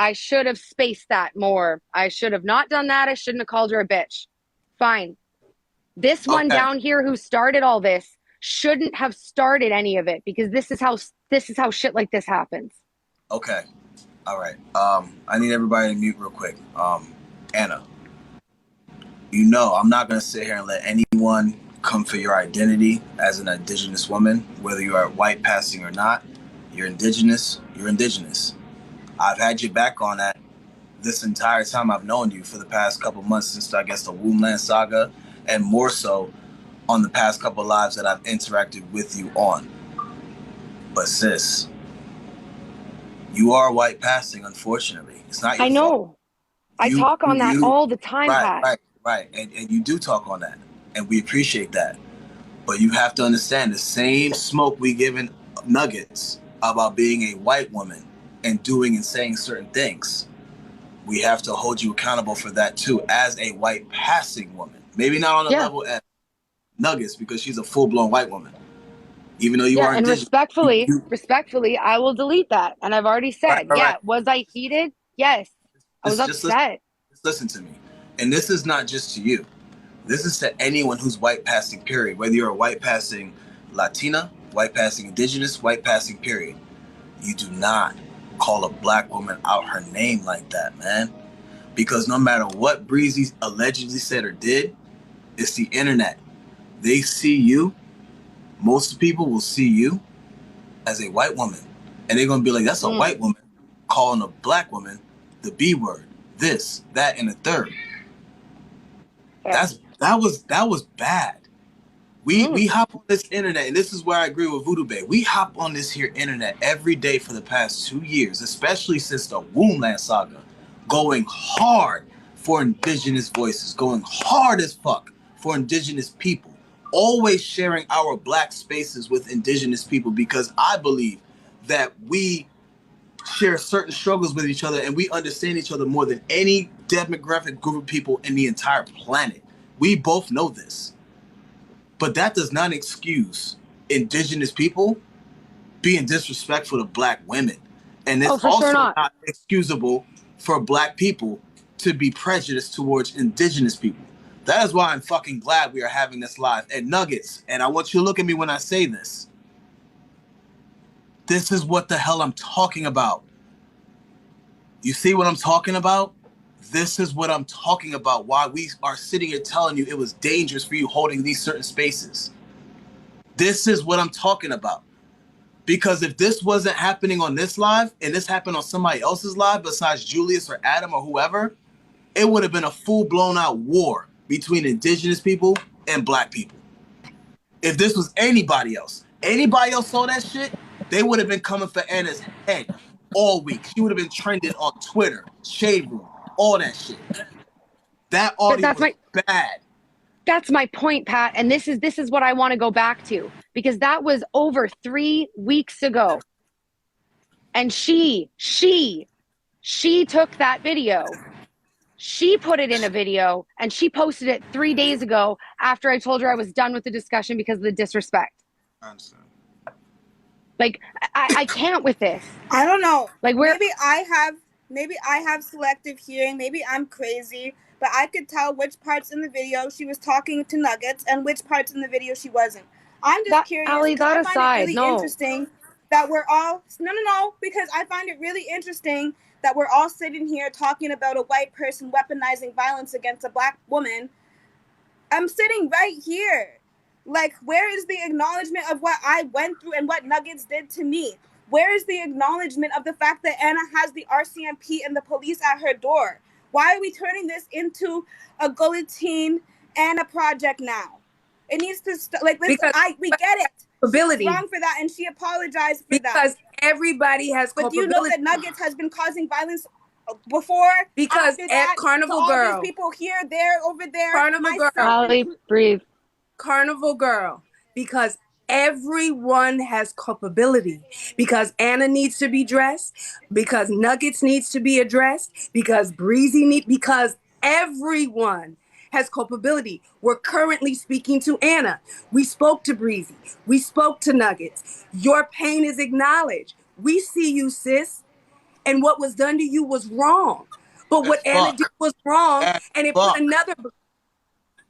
I should have spaced that more. I should have not done that. I shouldn't have called her a bitch. Fine. This one Okay. down here who started all this shouldn't have started any of it, because this is how shit like this happens. Okay. All right. I need everybody to mute real quick. Anna, I'm not going to sit here and let anyone come for your identity as an Indigenous woman, whether you are white passing or not. You're Indigenous. You're Indigenous. I've had your back on that this entire time I've known you, for the past couple months since, I guess, the Wombland saga, and more so on the past couple lives that I've interacted with you on. But sis, you are white passing, unfortunately. It's not your I know. fault. I talk on that all the time, Right, Pat. right. And you do talk on that. And we appreciate that. But you have to understand, the same smoke we giving nuggets about being a white woman and doing and saying certain things, we have to hold you accountable for that too, as a white passing woman. Maybe not on the level as Nuggets, because she's a full-blown white woman. Even though you are and Indigenous. respectfully, I will delete that. And I've already said, right. Was I heated? Yes. I was upset. Just listen to me. And this is not just to you. This is to anyone who's white passing, period. Whether you're a white passing Latina, white passing Indigenous, white passing, period. You do not call a black woman out her name like that, man. Because no matter what Breezy allegedly said or did, it's the internet. They see you. Most people will see you as a white woman. And they're going to be like, that's a white woman calling a black woman the B word, this, that, and the third. That was bad. We hop on this internet, and this is where I agree with Voodoo Bay. We hop on this here internet every day for the past 2 years, especially since the Wombland saga, going hard for Indigenous voices, going hard as fuck for Indigenous people, always sharing our black spaces with Indigenous people, because I believe that we share certain struggles with each other and we understand each other more than any demographic group of people in the entire planet. We both know this. But that does not excuse Indigenous people being disrespectful to black women. And it's also not excusable for black people to be prejudiced towards Indigenous people. That is why I'm fucking glad we are having this live. And Nuggets, and I want you to look at me when I say this. This is what the hell I'm talking about. You see what I'm talking about? This is what I'm talking about. Why we are sitting here telling you it was dangerous for you holding these certain spaces. This is what I'm talking about. Because if this wasn't happening on this live, and this happened on somebody else's live besides Julius or Adam or whoever, it would have been a full-blown out war between Indigenous people and black people. If this was anybody else saw that shit, they would have been coming for Anna's head all week. She would have been trending on Twitter, Shade Room, all that shit. That audio was bad. That's my point, Pat. And this is what I want to go back to, because that was over 3 weeks ago. And she took that video. She put it in a video and she posted it 3 days ago after I told her I was done with the discussion because of the disrespect. I understand. Like, I can't with this. I don't know. Like, maybe I have selective hearing. Maybe I'm crazy, but I could tell which parts in the video she was talking to Nuggets and which parts in the video she wasn't. I'm just curious. Allie, that I aside, find it really interesting that we're all because I find it really interesting that we're all sitting here talking about a white person weaponizing violence against a black woman. I'm sitting right here. Like, where is the acknowledgement of what I went through and what Nuggets did to me? Where is the acknowledgement of the fact that Anna has the RCMP and the police at her door? Why are we turning this into a guillotine Anna project now? It needs to we get it. She's wrong for that, and she apologized for that. Because everybody has But do you know that Nuggets has been causing violence before? Because at Carnival Girl, all these people here, there, over there. Carnival Girl, Allie, breathe. Carnival Girl, because everyone has culpability, because Anna needs to be dressed, because Nuggets needs to be addressed, because because everyone has culpability. We're currently speaking to Anna. We spoke to Breezy. We spoke to Nuggets. Your pain is acknowledged. We see you, sis. and what was done to you was wrong. But what Anna did was wrong, and it put another.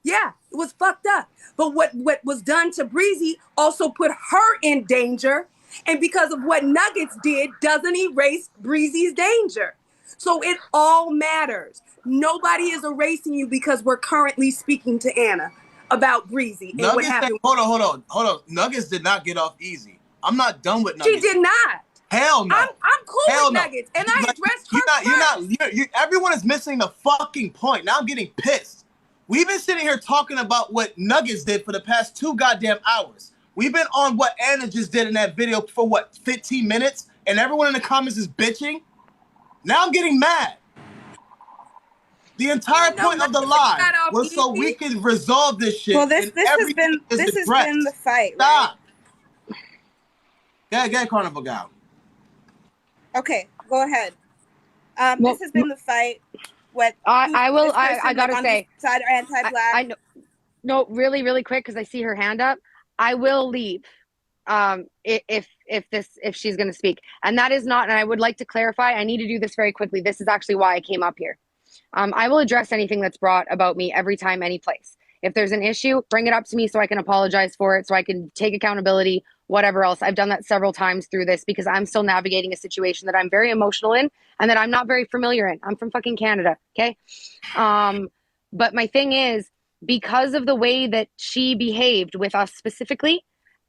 Yeah, it was fucked up. But what was done to Breezy also put her in danger. And because of what Nuggets did, doesn't erase Breezy's danger. So it all matters. Nobody is erasing you because we're currently speaking to Anna about Breezy and what happened. Hold on. Nuggets did not get off easy. I'm not done with Nuggets. She did not. Hell no. I'm cool with Nuggets, and I addressed her first. Everyone is missing the fucking point. Now I'm getting pissed. We've been sitting here talking about what Nuggets did for the past 2 goddamn hours. We've been on what Anna just did in that video for what, 15 minutes? And everyone in the comments is bitching? Now I'm getting mad. The entire point of the live was so we could resolve this shit. Well, this has been the fight. Stop. Right? Get Carnival Gal. Okay, go ahead. This has been the fight. I gotta say, side or anti-Black. I know. No, really quick, because I see her hand up. I will leave if she's going to speak, and that is not. And I would like to clarify. I need to do this very quickly. This is actually why I came up here. I will address anything that's brought about me every time, any place. If there's an issue, bring it up to me so I can apologize for it, so I can take accountability, whatever else. I've done that several times through this because I'm still navigating a situation that I'm very emotional in and that I'm not very familiar in. I'm from fucking Canada, okay? But my thing is, because of the way that she behaved with us specifically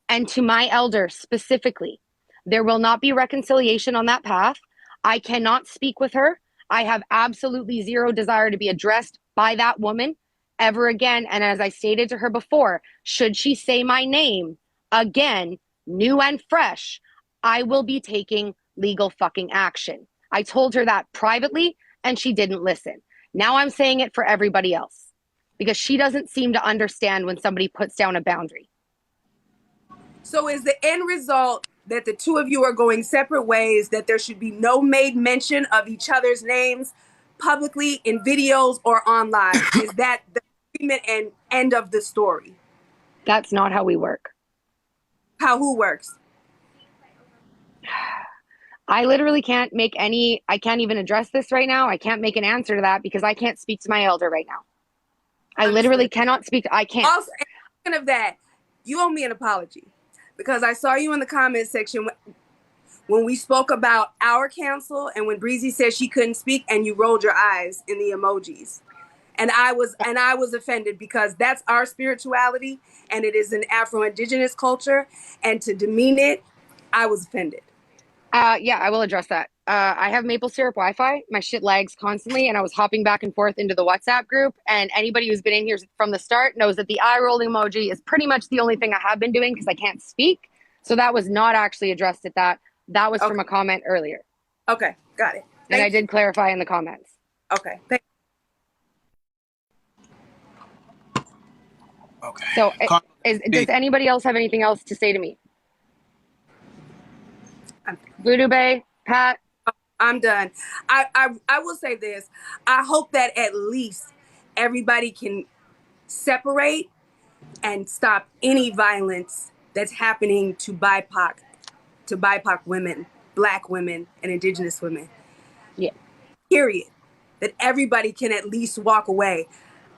and to my elder specifically, there will not be reconciliation on that path. I cannot speak with her. I have absolutely zero desire to be addressed by that woman ever again. And as I stated to her before, should she say my name again, new and fresh, I will be taking legal fucking action. I told her that privately and she didn't listen. Now I'm saying it for everybody else because she doesn't seem to understand when somebody puts down a boundary. So is the end result that the two of you are going separate ways, that there should be no made mention of each other's names publicly in videos or online? Is that the agreement and end of the story? That's not how we work. Who works? I literally can't make I can't even address this right now. I can't make an answer to that because I can't speak to my elder right now. I literally cannot speak. I can't. Also, speaking of that, you owe me an apology because I saw you in the comment section when we spoke about our council and when Breezy said she couldn't speak and you rolled your eyes in the emojis. And I was offended because that's our spirituality and it is an Afro-Indigenous culture, and to demean it, I was offended. Yeah, I will address that. I have maple syrup Wi-Fi. My shit lags constantly, and I was hopping back and forth into the WhatsApp group. And anybody who's been in here from the start knows that the eye rolling emoji is pretty much the only thing I have been doing because I can't speak. So that was not actually addressed at that. That was from a comment earlier. Okay, got it. And I did clarify in the comments. Okay. Okay. So does anybody else have anything else to say to me? Voodoo Bay, Pat? I'm done. I will say this. I hope that at least everybody can separate and stop any violence that's happening to BIPOC women, Black women, and Indigenous women. Yeah. Period. That everybody can at least walk away.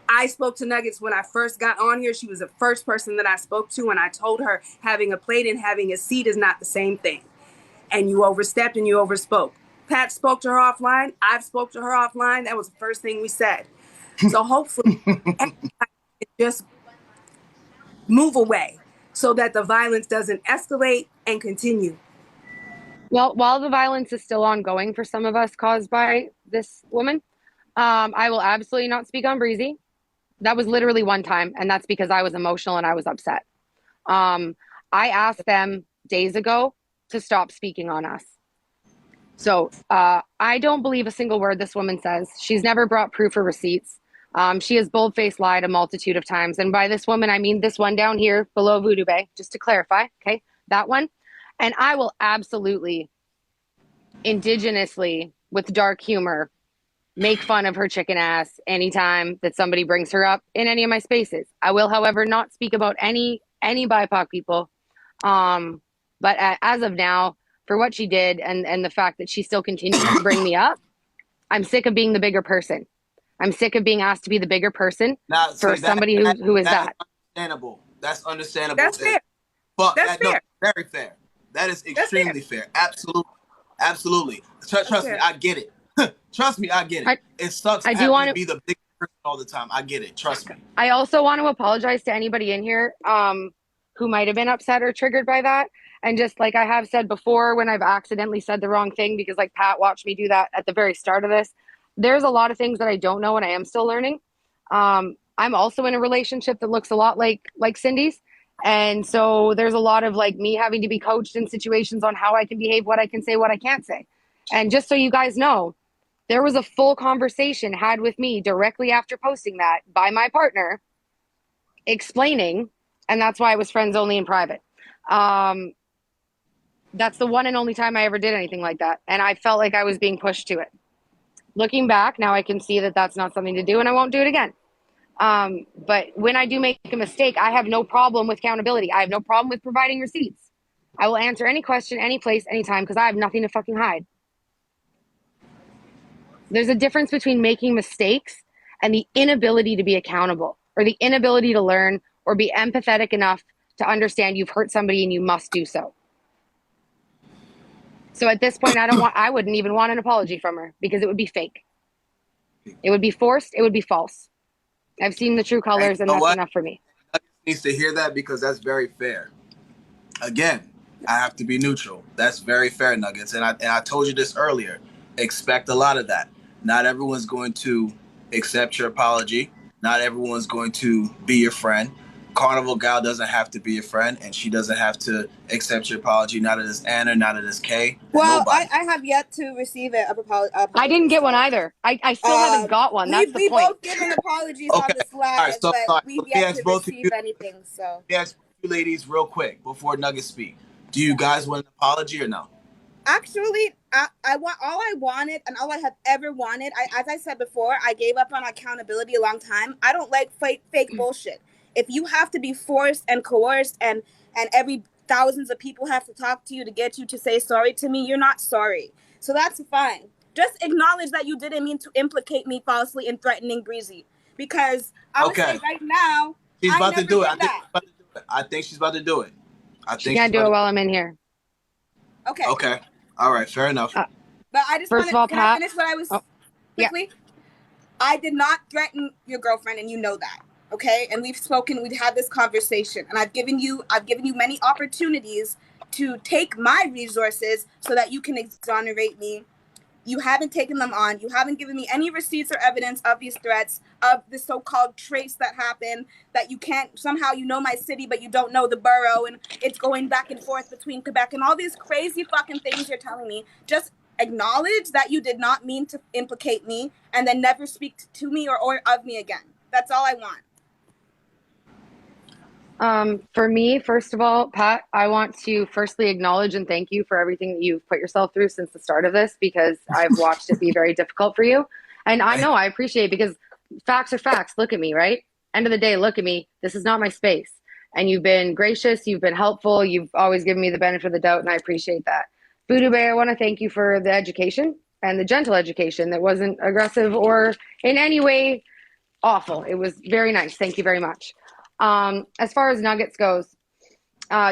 I spoke to Nuggets when I first got on here. She was the first person that I spoke to, and I told her having a plate and having a seat is not the same thing. And you overstepped and you overspoke. Pat spoke to her offline. I've spoke to her offline. That was the first thing we said. So hopefully everybody just move away so that the violence doesn't escalate and continue. Well, while the violence is still ongoing for some of us caused by this woman, I will absolutely not speak on Breezy. That was literally one time, and that's because I was emotional and I was upset. I asked them days ago to stop speaking on us. So I don't believe a single word this woman says. She's never brought proof or receipts. She has bold-faced lied a multitude of times. And by this woman, I mean this one down here below Voodoo Bay, just to clarify, okay? That one. And I will absolutely, indigenously, with dark humor, make fun of her chicken ass anytime that somebody brings her up in any of my spaces. I will, however, not speak about any BIPOC people. But as of now, for what she did and the fact that she still continues to bring me up. I'm sick of being the bigger person. I'm sick of being asked to be the bigger person Now, for see, somebody who is that. is understandable. That's understandable. That's fair. But That's no, fair. very fair. That is That's fair. extremely fair. Absolutely. Absolutely. Trust me, fair. I get it. Trust me, I get it. It sucks I do having want to be the big person all the time. I get it. Trust me. I also want to apologize to anybody in here who might have been upset or triggered by that. And just like I have said before, when I've accidentally said the wrong thing, because like Pat watched me do that at the very start of this, there's a lot of things that I don't know and I am still learning. I'm also in a relationship that looks a lot like Cindy's. And so there's a lot of like me having to be coached in situations on how I can behave, what I can say, what I can't say. And just so you guys know, there was a full conversation had with me directly after posting that by my partner explaining, and that's why I was friends only in private. That's the one and only time I ever did anything like that. And I felt like I was being pushed to it. Looking back, now I can see that that's not something to do and I won't do it again. But when I do make a mistake, I have no problem with accountability. I have no problem with providing receipts. I will answer any question, any place, anytime, because I have nothing to fucking hide. There's a difference between making mistakes and the inability to be accountable, or the inability to learn or be empathetic enough to understand you've hurt somebody and you must do so. So at this point, I wouldn't even want an apology from her because it would be fake. It would be forced. It would be false. I've seen the true colors, and that's enough for me. Needs to hear that because that's very fair. Again, I have to be neutral. That's very fair, Nuggets. And I told you this earlier. Expect a lot of that. Not everyone's going to accept your apology. Not everyone's going to be your friend. Carnival Gal doesn't have to be your friend, and she doesn't have to accept your apology. Neither does Anna, neither does Kay. Well, I have yet to receive it. I didn't get one either. I still haven't got one. That's the point. We both given apologies on this live, right, so, but we've yet to receive anything. So let me ask you ladies real quick before Nuggets speak. Do you guys want an apology or no? Actually, I want all I wanted and all I have ever wanted. As I said before, I gave up on accountability a long time. I don't like fake bullshit. If you have to be forced and coerced and every thousands of people have to talk to you to get you to say sorry to me, you're not sorry. So that's fine. Just acknowledge that you didn't mean to implicate me falsely in threatening Breezy. Because I would say right now, she's about to do it. I think she's about to do it. She can't do it while I'm in here. Okay. Okay. All right. Fair enough. But I just first of all, Pat, finish what I was quickly. Yeah. I did not threaten your girlfriend, and you know that. Okay, and we've had this conversation, and I've given you many opportunities to take my resources so that you can exonerate me. You haven't taken them on. You haven't given me any receipts or evidence of these threats, of the so-called trace that happened, that you can't, somehow you know my city, but you don't know the borough, and it's going back and forth between Quebec, and all these crazy fucking things you're telling me. Just acknowledge that you did not mean to implicate me, and then never speak to me or of me again. That's all I want. For me, first of all, Pat, I want to firstly acknowledge and thank you for everything that you've put yourself through since the start of this, because I've watched it be very difficult for you. And I know I appreciate it, because facts are facts. Look at me, right? End of the day, look at me. This is not my space. And you've been gracious. You've been helpful. You've always given me the benefit of the doubt, and I appreciate that. Voodoo Bear, I want to thank you for the education, and the gentle education that wasn't aggressive or in any way awful. It was very nice. Thank you very much. As far as Nuggets goes,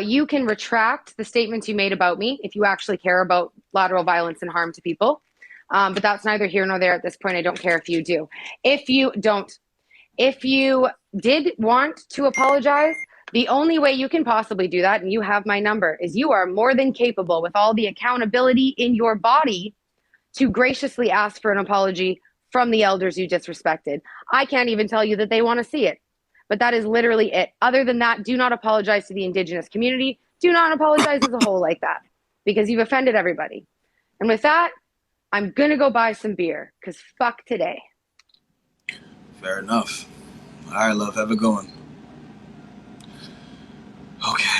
you can retract the statements you made about me if you actually care about lateral violence and harm to people. But that's neither here nor there at this point. I don't care if you do. If you did want to apologize, the only way you can possibly do that, and you have my number, is you are more than capable, with all the accountability in your body, to graciously ask for an apology from the elders you disrespected. I can't even tell you that they want to see it. But that is literally it. Other than that, do not apologize to the Indigenous community. Do not apologize as a whole like that, because you've offended everybody. And with that, I'm going to go buy some beer, because fuck today. Fair enough. All right, love. Have a good one. Okay.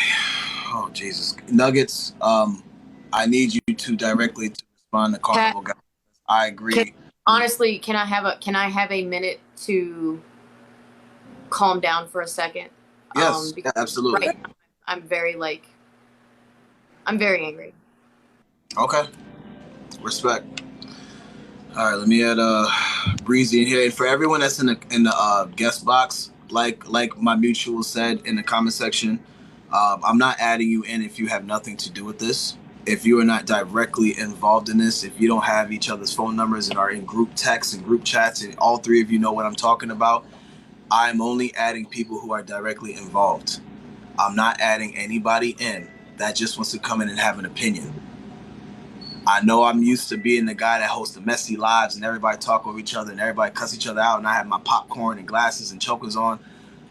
Oh, Jesus. Nuggets, I need you to directly to respond to Carnival Guy. I agree. Honestly, can I have a minute to calm down for a second? Yes, absolutely. Right now, I'm very angry. Okay. Respect. All right, let me add Breezy in here. And for everyone that's in the guest box, like my mutual said in the comment section, I'm not adding you in if you have nothing to do with this. If you are not directly involved in this, if you don't have each other's phone numbers and are in group texts and group chats, and all three of you know what I'm talking about, I'm only adding people who are directly involved. I'm not adding anybody in that just wants to come in and have an opinion. I know I'm used to being the guy that hosts the messy lives and everybody talk over each other and everybody cuss each other out, and I have my popcorn and glasses and chokers on.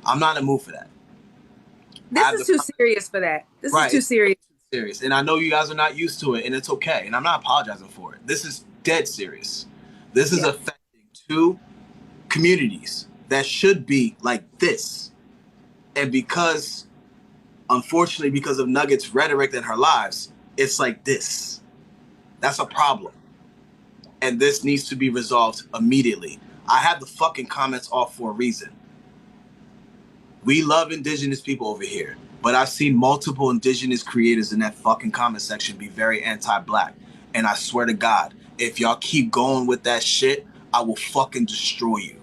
I'm not in the mood for that. This is too serious for that. This is too serious. Serious. And I know you guys are not used to it, and it's okay. And I'm not apologizing for it. This is dead serious. This is affecting two communities that should be like this. And because, unfortunately, because of Nugget's rhetoric in her lives, it's like this. That's a problem. And this needs to be resolved immediately. I have the fucking comments off for a reason. We love indigenous people over here, but I've seen multiple indigenous creators in that fucking comment section be very anti-black. And I swear to God, if y'all keep going with that shit, I will fucking destroy you.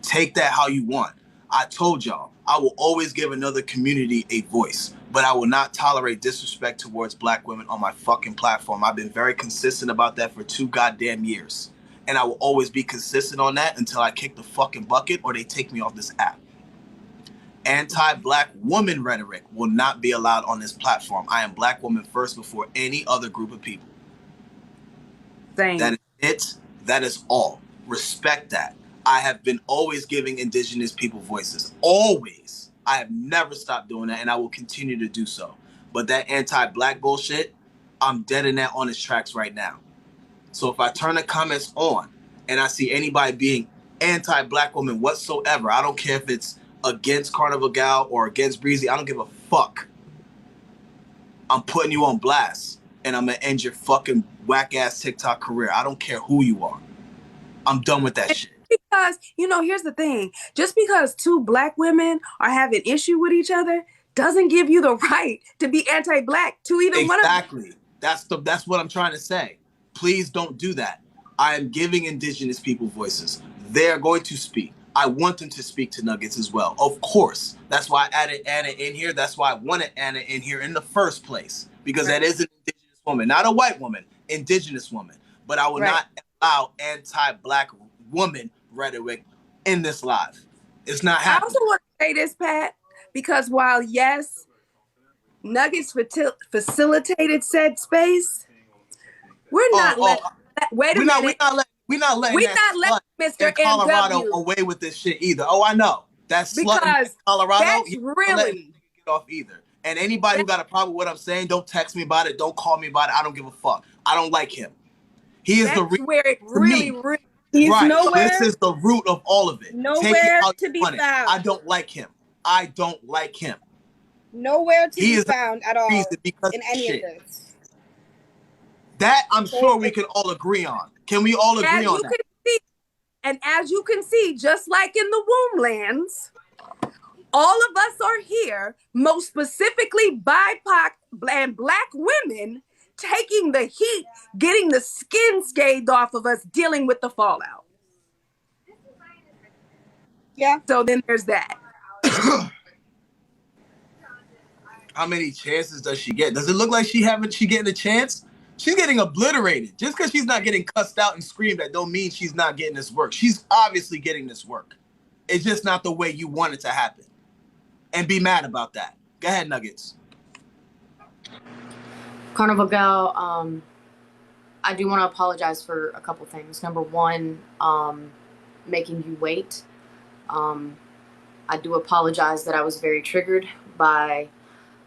Take that how you want. I told y'all, I will always give another community a voice, but I will not tolerate disrespect towards black women on my fucking platform. I've been very consistent about that for 2 goddamn years. And I will always be consistent on that until I kick the fucking bucket or they take me off this app. Anti-black woman rhetoric will not be allowed on this platform. I am black woman first before any other group of people. Same. That is it. That is all. Respect that. I have been always giving indigenous people voices. Always. I have never stopped doing that, and I will continue to do so. But that anti-black bullshit, I'm dead in that on its tracks right now. So if I turn the comments on and I see anybody being anti-black woman whatsoever, I don't care if it's against Carnival Gal or against Breezy, I don't give a fuck. I'm putting you on blast, and I'm gonna end your fucking whack-ass TikTok career. I don't care who you are. I'm done with that shit. Because, here's the thing. Just because 2 black women are having issue with each other doesn't give you the right to be anti-black to either one of them. Exactly. That's what I'm trying to say. Please don't do that. I am giving indigenous people voices. They're going to speak. I want them to speak to Nuggets as well. Of course. That's why I added Anna in here. That's why I wanted Anna in here in the first place. Because that is an indigenous woman. Not a white woman. Indigenous woman. But I will not allow anti-black woman rhetoric in this live. It's not happening. I also want to say this, Pat, because while, yes, Nuggets facilitated said space, we're not letting Mr. Colorado MW away with this shit either. Oh, I know. That's slut in Colorado. That's really get off either. And anybody who got a problem with what I'm saying, don't text me about it. Don't call me about it. I don't give a fuck. I don't like him. He is the reason where it really he's nowhere. This is the root of all of it. Nowhere to be found. I don't like him. I don't like him. Nowhere to be found at all in any of this. That I'm sure we can all agree on. Can we all agree on that? And as you can see, just like in the womb lands, all of us are here, most specifically BIPOC and black women, taking the heat, getting the skin scathed off of us, dealing with the fallout. Yeah. So then there's that. How many chances does she get? Does it look like she getting a chance? She's getting obliterated. Just because she's not getting cussed out and screamed at don't mean she's not getting this work. She's obviously getting this work. It's just not the way you want it to happen. And be mad about that. Go ahead, Nuggets. Carnival Gal, I do want to apologize for a couple things. Number one, making you wait. I do apologize that I was very triggered by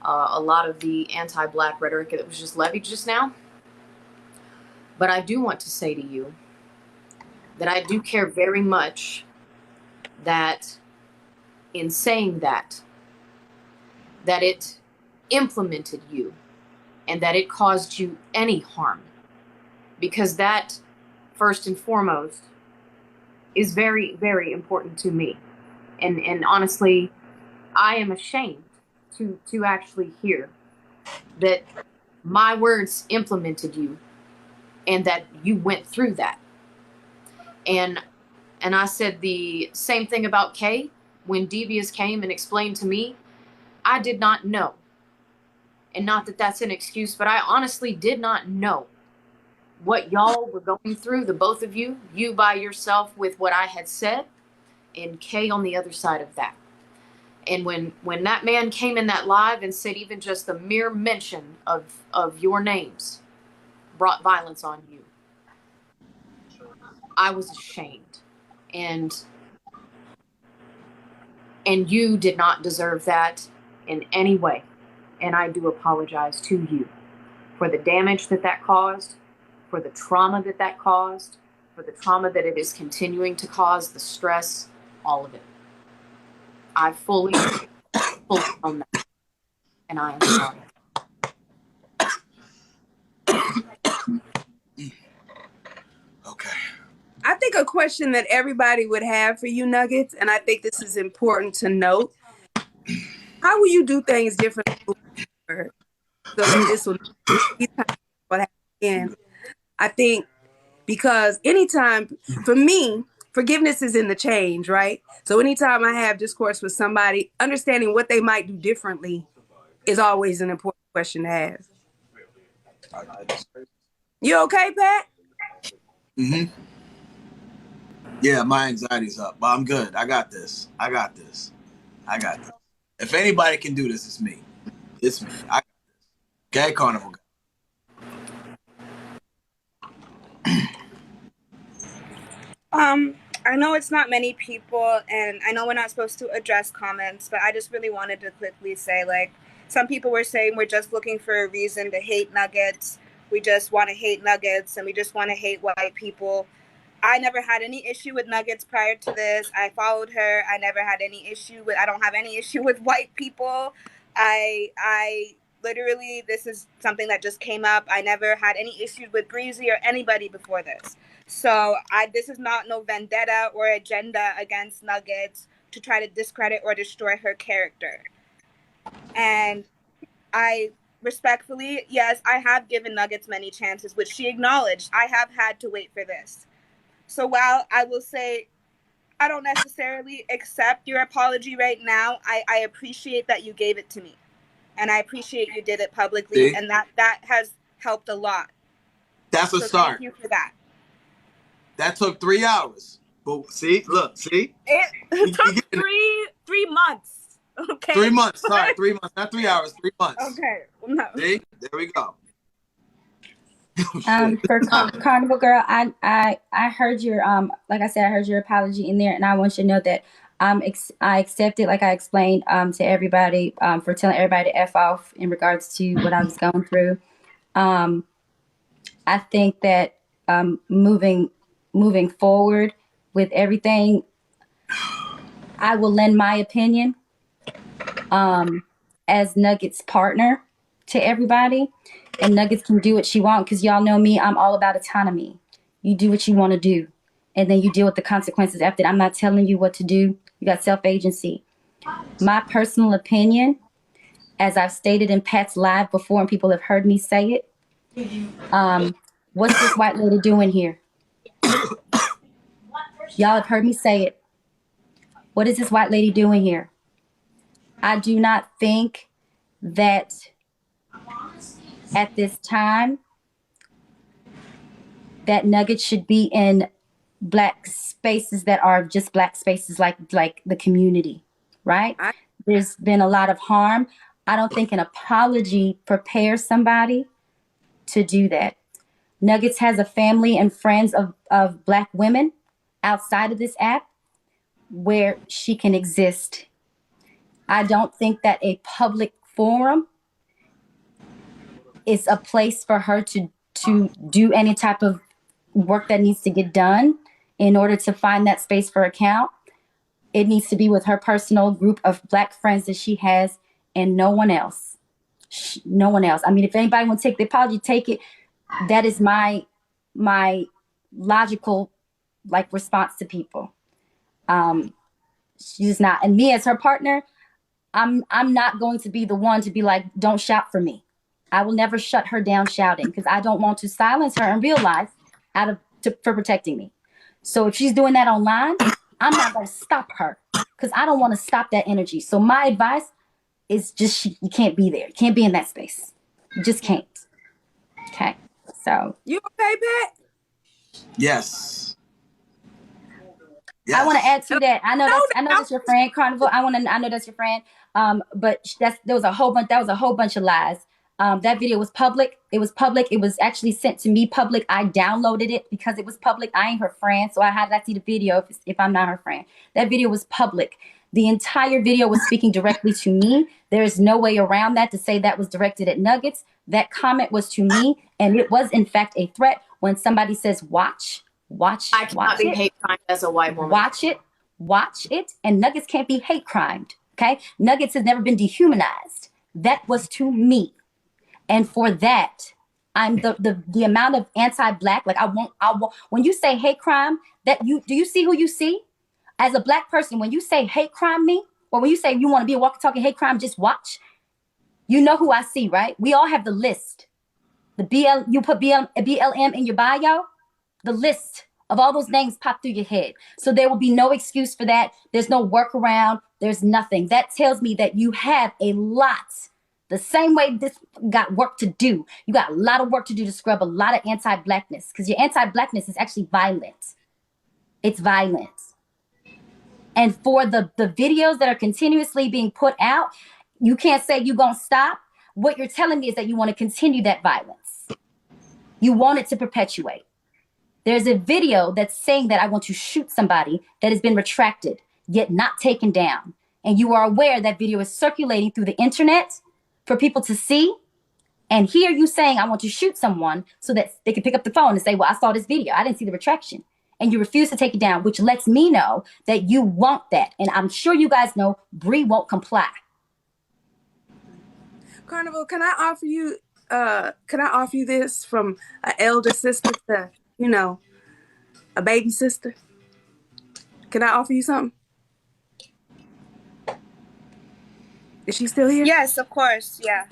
a lot of the anti-black rhetoric that was just levied just now. But I do want to say to you that I do care very much that in saying that it implemented you and that it caused you any harm. Because that, first and foremost, is very, very important to me. And honestly, I am ashamed to actually hear that My words implemented you, and that you went through that. And I said the same thing about Kay. When Devious came and explained to me, I did not know. And not that that's an excuse, but I honestly did not know what y'all were going through, the both of you by yourself with what I had said, and Kay on the other side of that. And when that man came in that live and said even just the mere mention of your names brought violence on you, I was ashamed. And you did not deserve that in any way. And I do apologize to you for the damage that caused, for the trauma that caused, for the trauma that it is continuing to cause, the stress, all of it. I fully own that, and I am sorry. Okay. I think a question that everybody would have for you, Nuggets, and I think this is important to note: how will you do things differently so that this will these kind of what happen again? I think because anytime, for me, forgiveness is in the change, right? So anytime I have discourse with somebody, understanding what they might do differently is always an important question to have. You okay, Pat? Mm-hmm. Yeah, my anxiety's up, but I'm good. I got this. I got this. If anybody can do this, it's me. It's me. I got this. Okay, Carnival. I know it's not many people, and I know we're not supposed to address comments, but I just really wanted to quickly say, like, some people were saying we're just looking for a reason to hate Nuggets. We just want to hate Nuggets, and we just want to hate white people. I never had any issue with Nuggets prior to this. I followed her. I never had any issue with, I don't have any issue with white people. I literally, this is something that just came up. I never had any issues with Breezy or anybody before this. So this is not no vendetta or agenda against Nuggets to try to discredit or destroy her character. And I respectfully, yes, I have given Nuggets many chances, which she acknowledged. I have had to wait for this. So while I will say I don't necessarily accept your apology right now, I appreciate that you gave it to me. And I appreciate you did it publicly. See? And that has helped a lot. That's a start. Thank you for that. That took 3 hours. But see, look, see? It took three months. Okay. 3 months. Sorry, 3 months. Not 3 hours, 3 months. Okay. No. See? There we go. For Carnival Girl, I heard your like I said, I heard your apology in there, and I want you to know that I accept it, like I explained to everybody, for telling everybody to F off in regards to what I was going through. I think that moving forward with everything, I will lend my opinion as Nuggets partner to everybody. And Nuggets can do what she wants, because y'all know me, I'm all about autonomy. You do what you want to do, and then you deal with the consequences after that. I'm not telling you what to do. You got self-agency. My personal opinion, as I've stated in Pat's live before, and people have heard me say it, what's this white lady doing here? Y'all have heard me say it. What is this white lady doing here? I do not think that at this time that Nuggets should be in Black spaces that are just Black spaces, like the community, right? There's been a lot of harm. I don't think an apology prepares somebody to do that. Nuggets has a family and friends of Black women outside of this app where she can exist. I don't think that a public forum is a place for her to do any type of work that needs to get done in order to find that space for account. It needs to be with her personal group of Black friends that she has, and no one else. No one else. I mean, if anybody wants to take the apology, take it. That is my logical response to people. She's not, and me as her partner, I'm not going to be the one to be like, don't shout for me. I will never shut her down shouting because I don't want to silence her in real life for protecting me. So if she's doing that online, I'm not going to stop her because I don't want to stop that energy. So my advice is just you can't be there. You can't be in that space. You just can't. Okay. So you okay, Pat? Yes. I want to add to that. I know that's your friend, Carnival. I know that's your friend. But that was a whole bunch of lies. That video was public. It was public. It was actually sent to me public. I downloaded it because it was public. I ain't her friend, so how did I see the video if I'm not her friend? That video was public. The entire video was speaking directly to me. There is no way around that to say that was directed at Nuggets. That comment was to me, and it was in fact a threat. When somebody says watch I cannot be hate crimed as a white woman. Watch it, and Nuggets can't be hate crimed. Okay, Nuggets has never been dehumanized. That was to me, and for that, I'm the amount of anti-Black. Like I won't. When you say hate crime, do you see who you see? As a Black person, when you say hate crime me, or when you say you want to be a walkie-talkie hate crime, just watch. You know who I see, right? We all have the list. You put BLM in your bio. The list of all those names pop through your head. So there will be no excuse for that. There's no workaround. There's nothing. That tells me that you have a lot. The same way this got work to do. You got a lot of work to do to scrub a lot of anti-Blackness because your anti-Blackness is actually violent. It's violent. And for the videos that are continuously being put out, you can't say you're going to stop. What you're telling me is that you want to continue that violence. You want it to perpetuate. There's a video that's saying that I want to shoot somebody that has been retracted, yet not taken down. And you are aware that video is circulating through the internet for people to see and hear you saying, I want to shoot someone so that they can pick up the phone and say, well, I saw this video. I didn't see the retraction. And you refuse to take it down, which lets me know that you want that. And I'm sure you guys know Bree won't comply. Carnival, can I offer you this from an elder sister to, a baby sister? Can I offer you something? Is she still here? Yes, of course. Yeah.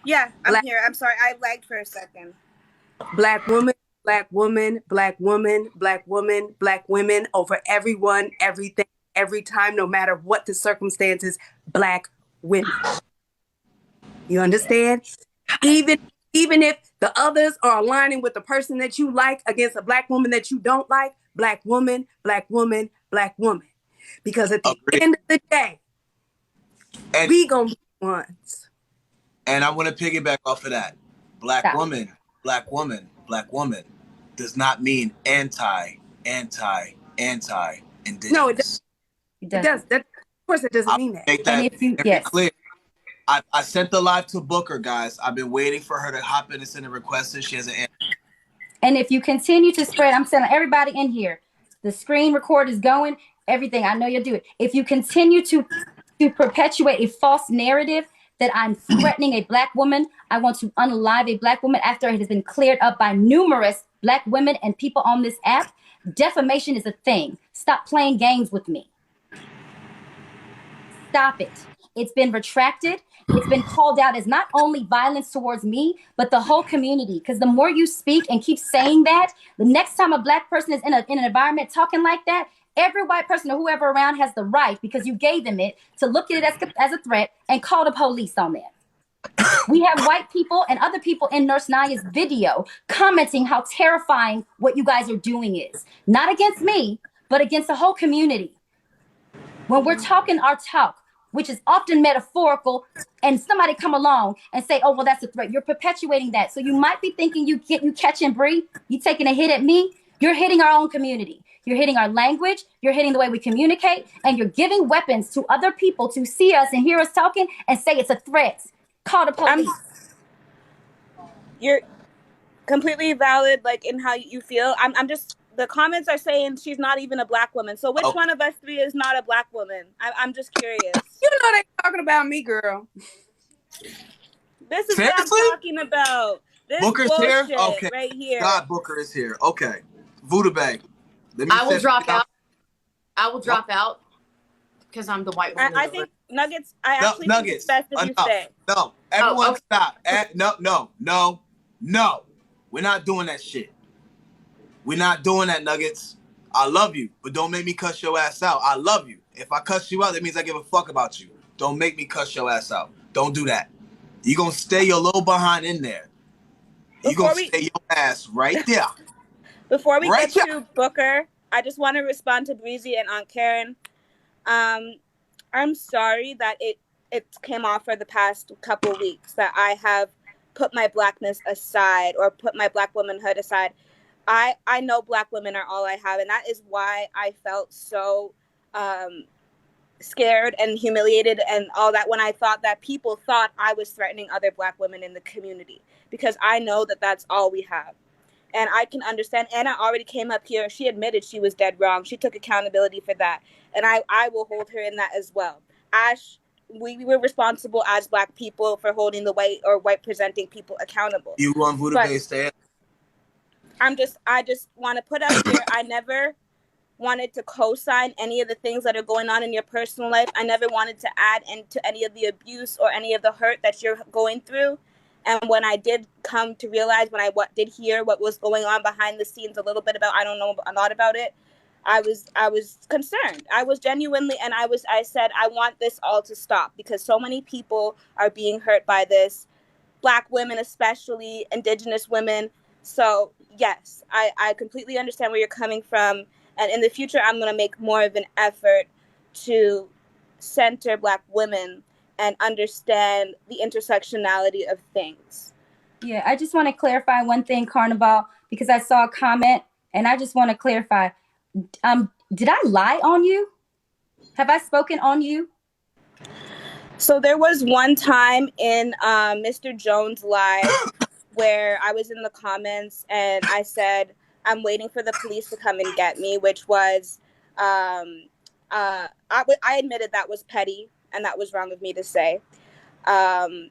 Yeah, I'm here. I'm sorry. I lagged for a second. Black woman, Black woman, Black woman, Black woman, Black women over everyone, everything, every time, no matter what the circumstances, Black women. You understand? Even if the others are aligning with the person that you like against a Black woman that you don't like, Black woman, Black woman, Black woman. Because at the end of the day, we gonna be ones. And I'm gonna piggyback off of that. Black woman, Black woman, Black woman does not mean anti-indigenous. No, it does. It does. Of course, it doesn't mean that. Make that clear. I sent the live to Booker, guys. I've been waiting for her to hop in and send a request, and she hasn't answered. And if you continue to spread, I'm telling everybody in here, the screen record is going, everything. I know you'll do it. If you continue to perpetuate a false narrative that I'm threatening a Black woman, I want to unalive a Black woman after it has been cleared up by numerous Black women and people on this app. Defamation is a thing. Stop playing games with me. Stop it. It's been retracted. It's been called out as not only violence towards me, but the whole community. Because the more you speak and keep saying that, the next time a Black person is in an environment talking like that, every white person or whoever around has the right, because you gave them it, to look at it as a threat and call the police on them. We have white people and other people in Nurse Naya's video commenting how terrifying what you guys are doing is. Not against me, but against the whole community. When we're talking our talk, which is often metaphorical, and somebody come along and say, oh, well, that's a threat. You're perpetuating that. So you might be thinking you catch and breathe. You taking a hit at me. You're hitting our own community. You're hitting our language. You're hitting the way we communicate. And you're giving weapons to other people to see us and hear us talking and say it's a threat. Call the police. You're completely valid, like, in how you feel. I'm just... The comments are saying she's not even a Black woman. So which one of us three is not a Black woman? I'm just curious. You know they're talking about me, girl. This is what I'm talking about. This Booker's here? Okay. Right here. God, Booker is here. Okay. Voodoo Bag. I will drop out. I will drop out because I'm the white woman. I think Nuggets, I No, actually think it's best if you stay. No, everyone okay. stop. No. We're not doing that shit. We're not doing that, Nuggets. I love you, but don't make me cuss your ass out. I love you. If I cuss you out, that means I give a fuck about you. Don't make me cuss your ass out. Don't do that. You gonna stay your little behind in there. You gonna stay your ass right there. Before we get to Booker, I just want to respond to Breezy and Aunt Karen. I'm sorry that it came off for the past couple weeks that I have put my Blackness aside or put my Black womanhood aside. I know Black women are all I have, and that is why I felt so scared and humiliated and all that when I thought that people thought I was threatening other Black women in the community, because I know that that's all we have. And I can understand. Anna already came up here. She admitted she was dead wrong. She took accountability for that. And I will hold her in that as well. Ash, we were responsible as Black people for holding the white presenting people accountable. You want Voodoo Bay stay? I just want to put out here, I never wanted to co-sign any of the things that are going on in your personal life. I never wanted to add into any of the abuse or any of the hurt that you're going through. And when I did come to realize, when I did hear what was going on behind the scenes a little bit about, I don't know a lot about it, I was concerned. I was genuinely, and I said, I want this all to stop because so many people are being hurt by this, Black women especially, Indigenous women. So yes, I completely understand where you're coming from. And in the future, I'm going to make more of an effort to center Black women and understand the intersectionality of things. Yeah, I just want to clarify one thing, Carnival, because I saw a comment and I just want to clarify. Did I lie on you? Have I spoken on you? So there was one time in Mr. Jones' live where I was in the comments and I said, I'm waiting for the police to come and get me, which was, I admitted that was petty and that was wrong of me to say. And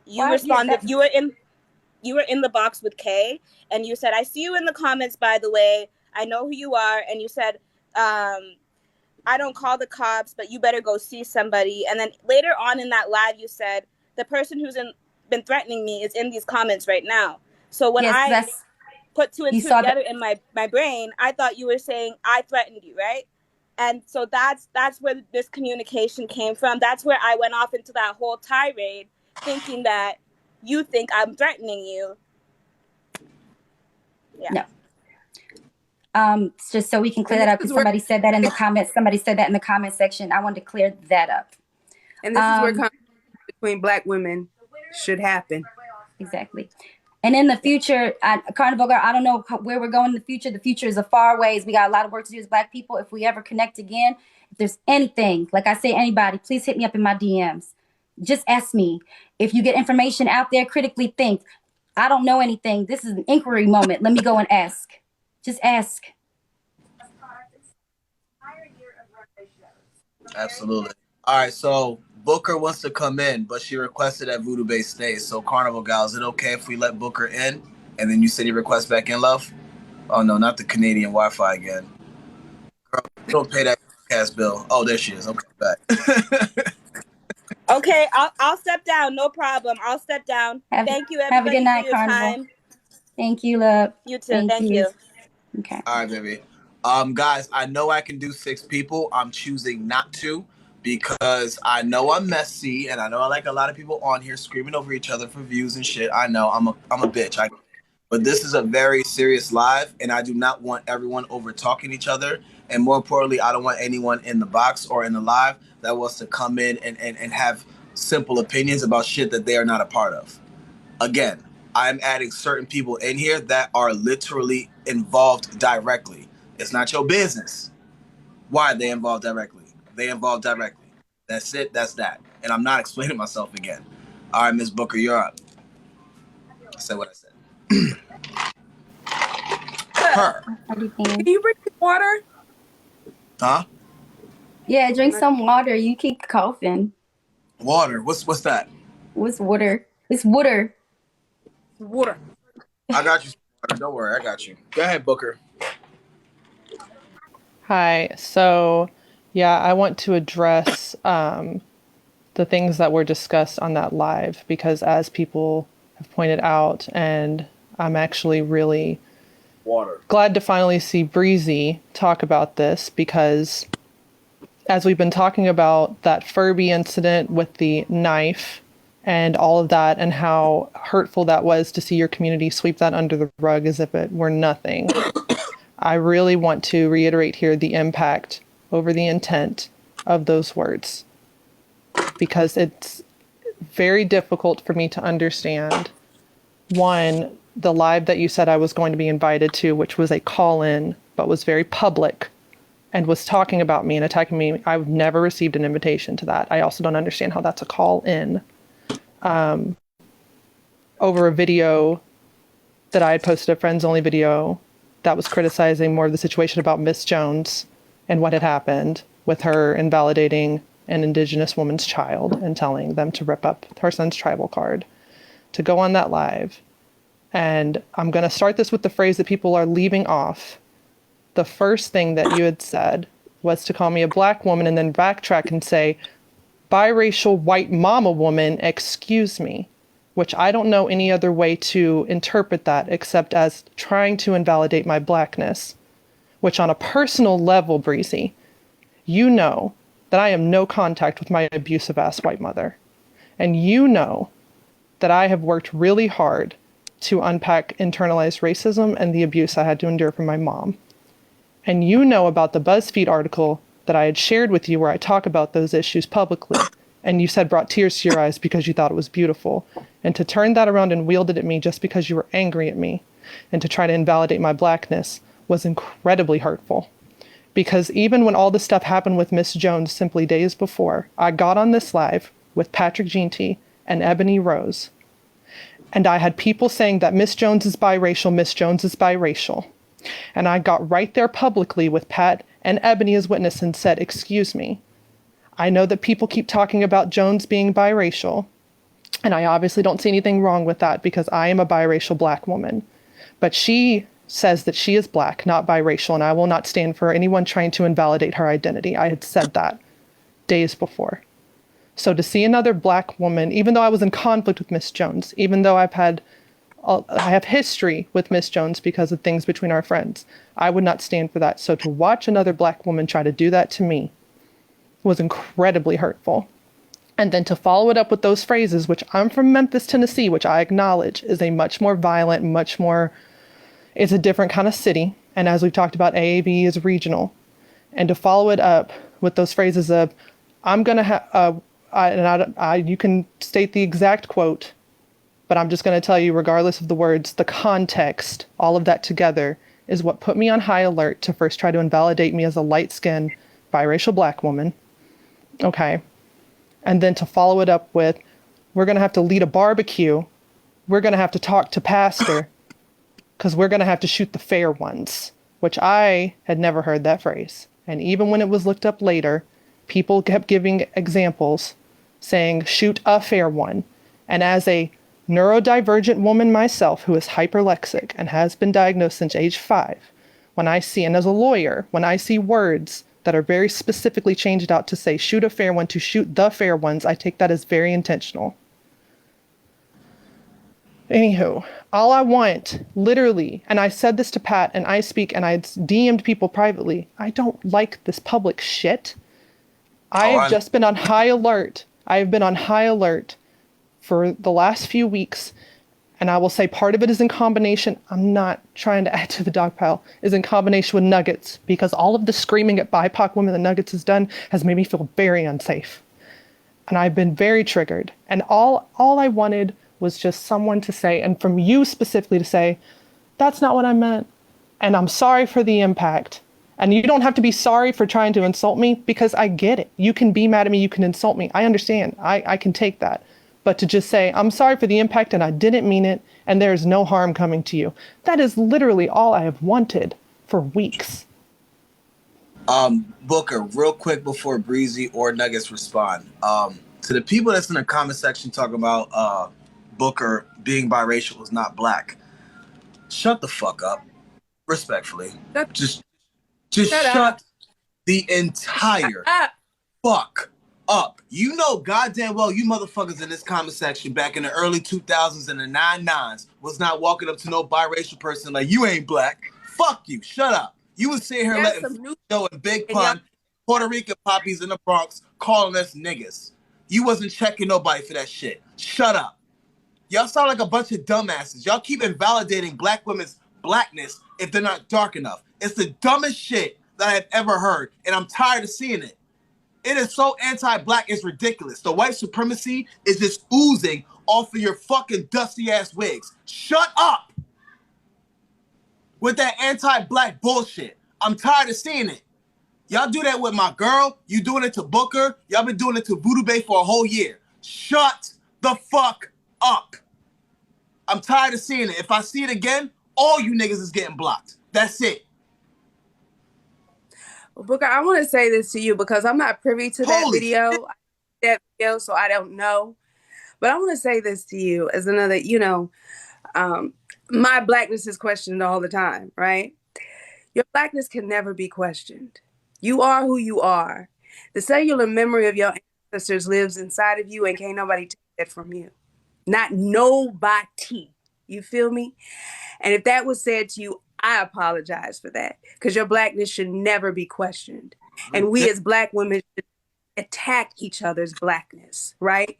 you responded, you were in the box with Kay, and you said, I see you in the comments, by the way. I know who you are. And you said, I don't call the cops, but you better go see somebody. And then later on in that live, you said, the person who's been threatening me is in these comments right now. So when I put two and two together in my brain, I thought you were saying I threatened you, right? And so that's where this communication came from. That's where I went off into that whole tirade, thinking that you think I'm threatening you. Yeah. No. Just so we can clear that up, because somebody said that in the comments. Somebody said that in the comment section. I wanted to clear that up. And this is where conflict between Black women should happen. Exactly. And in the future, Carnival Girl, I don't know where we're going in the future. The future is a far ways. We got a lot of work to do as Black people. If we ever connect again, if there's anything, like I say, anybody, please hit me up in my DMs. Just ask me. If you get information out there, critically think. I don't know anything. This is an inquiry moment. Let me go and ask. Just ask. Absolutely. All right, so Booker wants to come in, but she requested that Voodoo Bay stays. So Carnival Gal, is it okay if we let Booker in? And then you said he requests back in, love? Oh, no, not the Canadian Wi-Fi again. Girl, you don't pay that cast bill. Oh, there she is. Okay, back. Okay, I'll step down. No problem. I'll step down. Thank you, everybody, have a good night, for your Carnival. time. Thank you, love. You too. Thank you. Okay. All right, baby. Guys, I know I can do 6 people. I'm choosing not to because I know I'm messy and I know I like a lot of people on here screaming over each other for views and shit. I know I'm a bitch. But this is a very serious live, and I do not want everyone over talking each other. And more importantly, I don't want anyone in the box or in the live that wants to come in and have simple opinions about shit that they are not a part of. Again, I'm adding certain people in here that are literally involved directly. It's not your business why they involved directly. They involved directly. That's it. That's that. And I'm not explaining myself again. All right, Ms. Booker, you're up. I said what I said. Her. Can you bring me water? Huh? Yeah, drink some water. You keep coughing. Water. What's that? What's water? It's water. Water. I got you. Don't worry, I got you. Go ahead, Booker. Hi. So Yeah, I want to address the things that were discussed on that live because, as people have pointed out, and I'm actually really glad to finally see Breezy talk about this because, as we've been talking about that Furby incident with the knife and all of that, and how hurtful that was to see your community sweep that under the rug as if it were nothing. I really want to reiterate here the impact over the intent of those words because it's very difficult for me to understand. One, the live that you said I was going to be invited to, which was a call-in, but was very public and was talking about me and attacking me. I've never received an invitation to that. I also don't understand how that's a call-in. Over a video that I had posted, a friends only video that was criticizing more of the situation about Miss Jones and what had happened with her invalidating an Indigenous woman's child and telling them to rip up her son's tribal card. To go on that live. And I'm going to start this with the phrase that people are leaving off. The first thing that you had said was to call me a black woman and then backtrack and say, biracial white mama woman, excuse me, which I don't know any other way to interpret that except as trying to invalidate my blackness, which on a personal level, Breezy, you know that I am no contact with my abusive ass white mother. And you know that I have worked really hard to unpack internalized racism and the abuse I had to endure from my mom. And you know about the BuzzFeed article that I had shared with you where I talk about those issues publicly. And you said brought tears to your eyes because you thought it was beautiful. And to turn that around and wield it at me just because you were angry at me and to try to invalidate my blackness was incredibly hurtful. Because even when all this stuff happened with Miss Jones simply days before, I got on this live with Patrick Jeanty and Ebony Rose. And I had people saying that Miss Jones is biracial, Miss Jones is biracial. And I got right there publicly with Pat and Ebony as witness and said, excuse me, I know that people keep talking about Jones being biracial. And I obviously don't see anything wrong with that because I am a biracial black woman. But she says that she is black, not biracial, and I will not stand for anyone trying to invalidate her identity. I had said that days before. So to see another black woman, even though I was in conflict with Miss Jones, even though I have history with Miss Jones because of things between our friends, I would not stand for that. So to watch another black woman try to do that to me was incredibly hurtful. And then to follow it up with those phrases, which I'm from Memphis, Tennessee, which I acknowledge is a much more violent, it's a different kind of city. And as we've talked about, AAV is regional. And to follow it up with those phrases of, I'm going to have, you can state the exact quote, but I'm just going to tell you, regardless of the words, the context, all of that together is what put me on high alert to first try to invalidate me as a light-skinned biracial black woman. Okay. And then to follow it up with, we're going to have to lead a barbecue. We're going to have to talk to pastor because we're going to have to shoot the fair ones, which I had never heard that phrase. And even when it was looked up later, people kept giving examples saying, shoot a fair one. And as a neurodivergent woman myself who is hyperlexic and has been diagnosed since age 5, when I see, and as a lawyer, when I see words that are very specifically changed out to say shoot a fair one to shoot the fair ones, I take that as very intentional. Anywho, all I want, literally, and I said this to Pat and I speak and I DM'd people privately, I don't like this public shit. I have just been on high alert. I have been on high alert for the last few weeks. And I will say part of it is in combination, I'm not trying to add to the dog pile, is in combination with Nuggets, because all of the screaming at BIPOC women that Nuggets has done has made me feel very unsafe. And I've been very triggered. And all I wanted was just someone to say, and from you specifically to say, that's not what I meant. And I'm sorry for the impact. And you don't have to be sorry for trying to insult me because I get it. You can be mad at me, you can insult me. I understand, I can take that. But to just say, I'm sorry for the impact and I didn't mean it and there's no harm coming to you. That is literally all I have wanted for weeks. Booker, real quick before Breezy or Nuggets respond. To the people that's in the comment section talking about Booker being biracial is not black. Shut the fuck up. Respectfully. Just shut the entire fuck up. You know goddamn well you motherfuckers in this comment section back in the early 2000s and the 99s was not walking up to no biracial person like, you ain't black. Fuck you. Shut up. You was sitting here letting Joe and Big Pun, Puerto Rican poppies in the Bronx calling us niggas. You wasn't checking nobody for that shit. Shut up. Y'all sound like a bunch of dumbasses. Y'all keep invalidating black women's blackness if they're not dark enough. It's the dumbest shit that I've ever heard, and I'm tired of seeing it. It is so anti-black, it's ridiculous. The white supremacy is just oozing off of your fucking dusty-ass wigs. Shut up with that anti-black bullshit. I'm tired of seeing it. Y'all do that with my girl. You doing it to Booker. Y'all been doing it to Voodoo Bay for a whole year. Shut the fuck up. I'm tired of seeing it. If I see it again, all you niggas is getting blocked. That's it. Booker, I want to say this to you because I'm not privy to that video. So I don't know. But I want to say this to you as another, my blackness is questioned all the time, right? Your blackness can never be questioned. You are who you are. The cellular memory of your ancestors lives inside of you and can't nobody take that from you. Not nobody. You feel me? And if that was said to you, I apologize for that because your blackness should never be questioned. And we as black women should attack each other's blackness, right?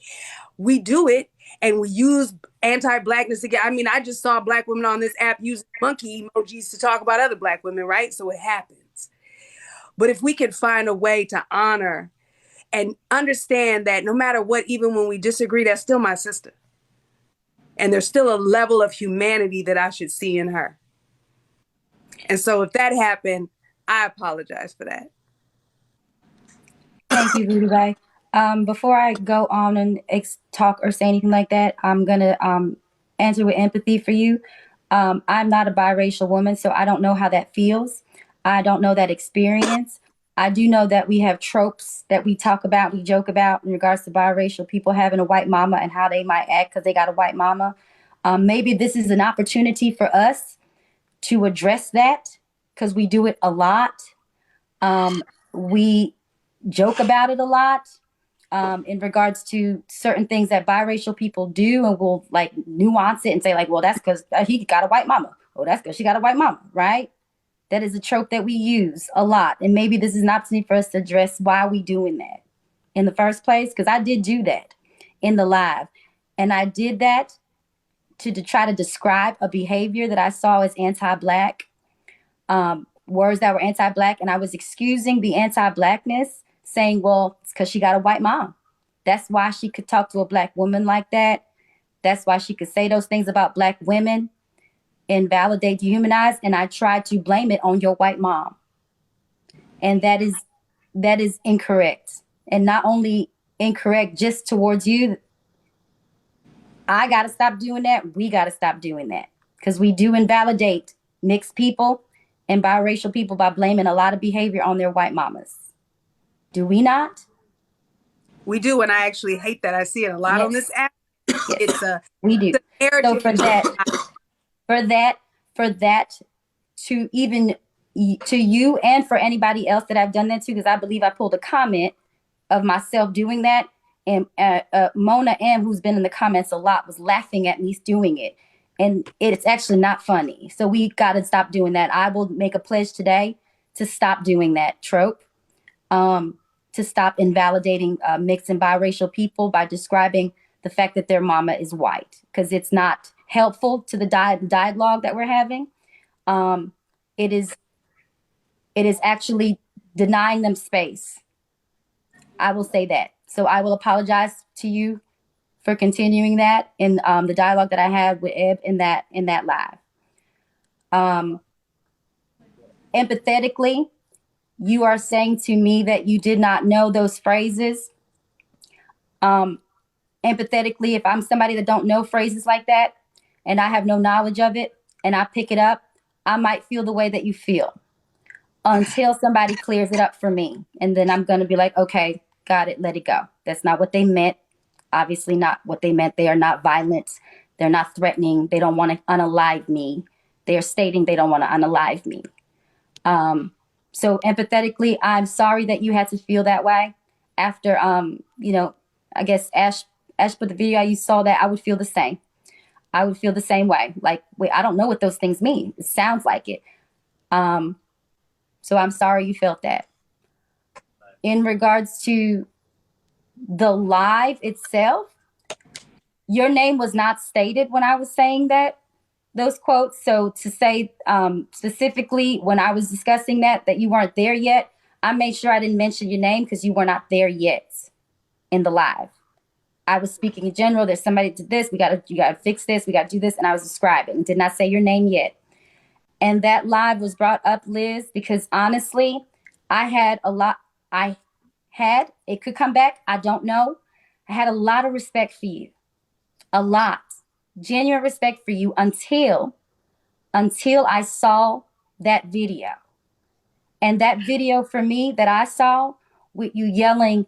We do it and we use anti-blackness again. I mean, I just saw black women on this app using monkey emojis to talk about other black women, right? So it happens. But if we can find a way to honor and understand that no matter what, even when we disagree, that's still my sister. And there's still a level of humanity that I should see in her. And so if that happened, I apologize for that. Thank you, Voodoo Bay. Before I go on and talk or say anything like that, I'm going to answer with empathy for you. I'm not a biracial woman, so I don't know how that feels. I don't know that experience. I do know that we have tropes that we talk about, we joke about in regards to biracial people having a white mama and how they might act because they got a white mama. Maybe this is an opportunity for us to address that because we do it a lot. We joke about it a lot in regards to certain things that biracial people do, and we'll like nuance it and say like, well, that's because he got a white mama. Oh, that's because she got a white mama, right? That is a trope that we use a lot. And maybe this is an opportunity for us to address why we doing that in the first place. Because I did do that in the live. And I did that to try to describe a behavior that I saw as anti-black, words that were anti-black. And I was excusing the anti-blackness, saying, well, it's because she got a white mom. That's why she could talk to a black woman like that. That's why she could say those things about black women. Invalidate, dehumanize, and I tried to blame it on your white mom. And that is incorrect. And not only incorrect just towards you, I got to stop doing that. We got to stop doing that because we do invalidate mixed people and biracial people by blaming a lot of behavior on their white mamas. Do we not? We do, and I actually hate that. I see it a lot on this app. Yes. We do. So for that to even to you and for anybody else that I've done that to, because I believe I pulled a comment of myself doing that. And Mona M, who's been in the comments a lot, was laughing at me doing it. And it's actually not funny. So we got to stop doing that. I will make a pledge today to stop doing that trope, to stop invalidating mixed and biracial people by describing the fact that their mama is white, because it's not helpful to the dialogue that we're having. It is actually denying them space. I will say that. So I will apologize to you for continuing that in the dialogue that I had with Eb in that live. Empathetically, you are saying to me that you did not know those phrases. Empathetically, if I'm somebody that don't know phrases like that and I have no knowledge of it and I pick it up, I might feel the way that you feel until somebody clears it up for me. And then I'm going to be like, okay, got it, let it go. That's not what they meant. Obviously not what they meant. They are not violent. They're not threatening. They don't want to unalive me. They are stating they don't want to unalive me. So empathetically, I'm sorry that you had to feel that way after, you know, I guess Ash put the video out, you saw that. I would feel the same. I would feel the same way. Like, wait, I don't know what those things mean. It sounds like it. So I'm sorry you felt that. In regards to the live itself, your name was not stated when I was saying that, those quotes. So to say specifically when I was discussing that you weren't there yet, I made sure I didn't mention your name because you were not there yet in the live. I was speaking in general. There's somebody did this. You gotta fix this. We gotta do this. And I was describing. Did not say your name yet. And that live was brought up, Liz, because honestly, it could come back. I don't know. I had a lot of respect for you. A lot. Genuine respect for you until I saw that video. And that video for me that I saw with you yelling,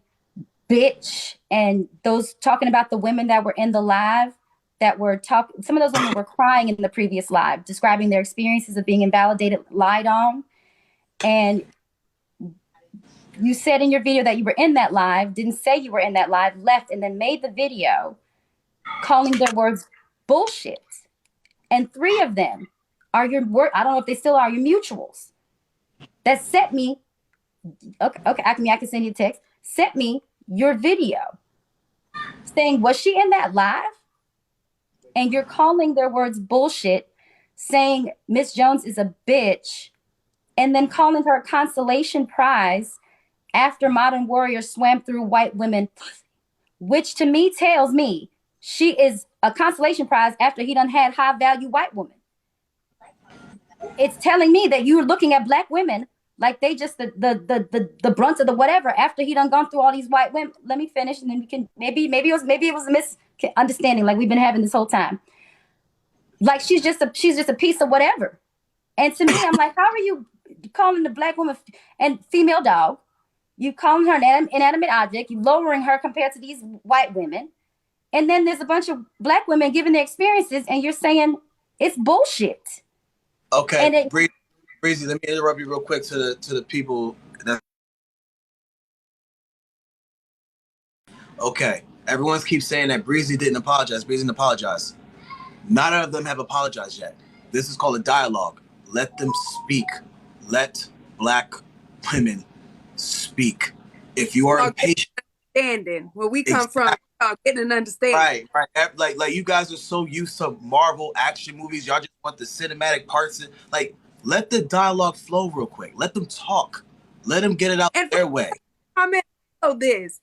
bitch, and those talking about the women that were in the live that were talking, some of those women were crying in the previous live, describing their experiences of being invalidated, lied on. And you said in your video that you were in that live, didn't say you were in that live, left, and then made the video calling their words bullshit. And 3 of them are your word. I don't know if they still are your mutuals that sent me. Okay. I can send you a text. Sent me your video saying, was she in that live? And you're calling their words bullshit, saying Miss Jones is a bitch, and then calling her a consolation prize after Modern Warrior swam through white women, which to me tells me she is a consolation prize after he done had high value white women. It's telling me that you're looking at black women like they just the brunt of the whatever after he done gone through all these white women. Let me finish, and then we can maybe it was a misunderstanding like we've been having this whole time. Like she's just a piece of whatever. And to me, I'm like, how are you calling the black woman and female dog? You calling her an inanimate object, you lowering her compared to these white women. And then there's a bunch of black women giving their experiences, and you're saying it's bullshit. Okay, Breezy, let me interrupt you real quick to the people. Okay, everyone keeps saying that Breezy didn't apologize. Breezy didn't apologize. None of them have apologized yet. This is called a dialogue. Let them speak. Let black women speak. If you are impatient, understanding where we come from, getting an understanding. Right. Like you guys are so used to Marvel action movies. Y'all just want the cinematic parts. Like, let the dialogue flow real quick. Let them talk. Let them get it out their way. Comment on this.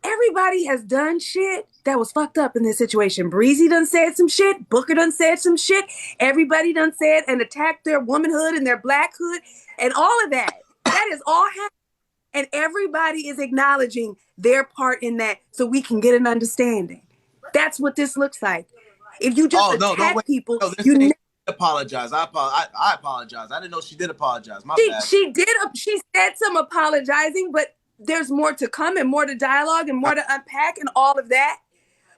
Everybody has done shit that was fucked up in this situation. Breezy done said some shit. Booker done said some shit. Everybody done said and attacked their womanhood and their blackhood and all of that. That is all happening. And everybody is acknowledging their part in that so we can get an understanding. That's what this looks like. If you just attack people, you apologize. I apologize. I didn't know she did apologize. My bad. She did. She said some apologizing, but there's more to come and more to dialogue and more to unpack and all of that.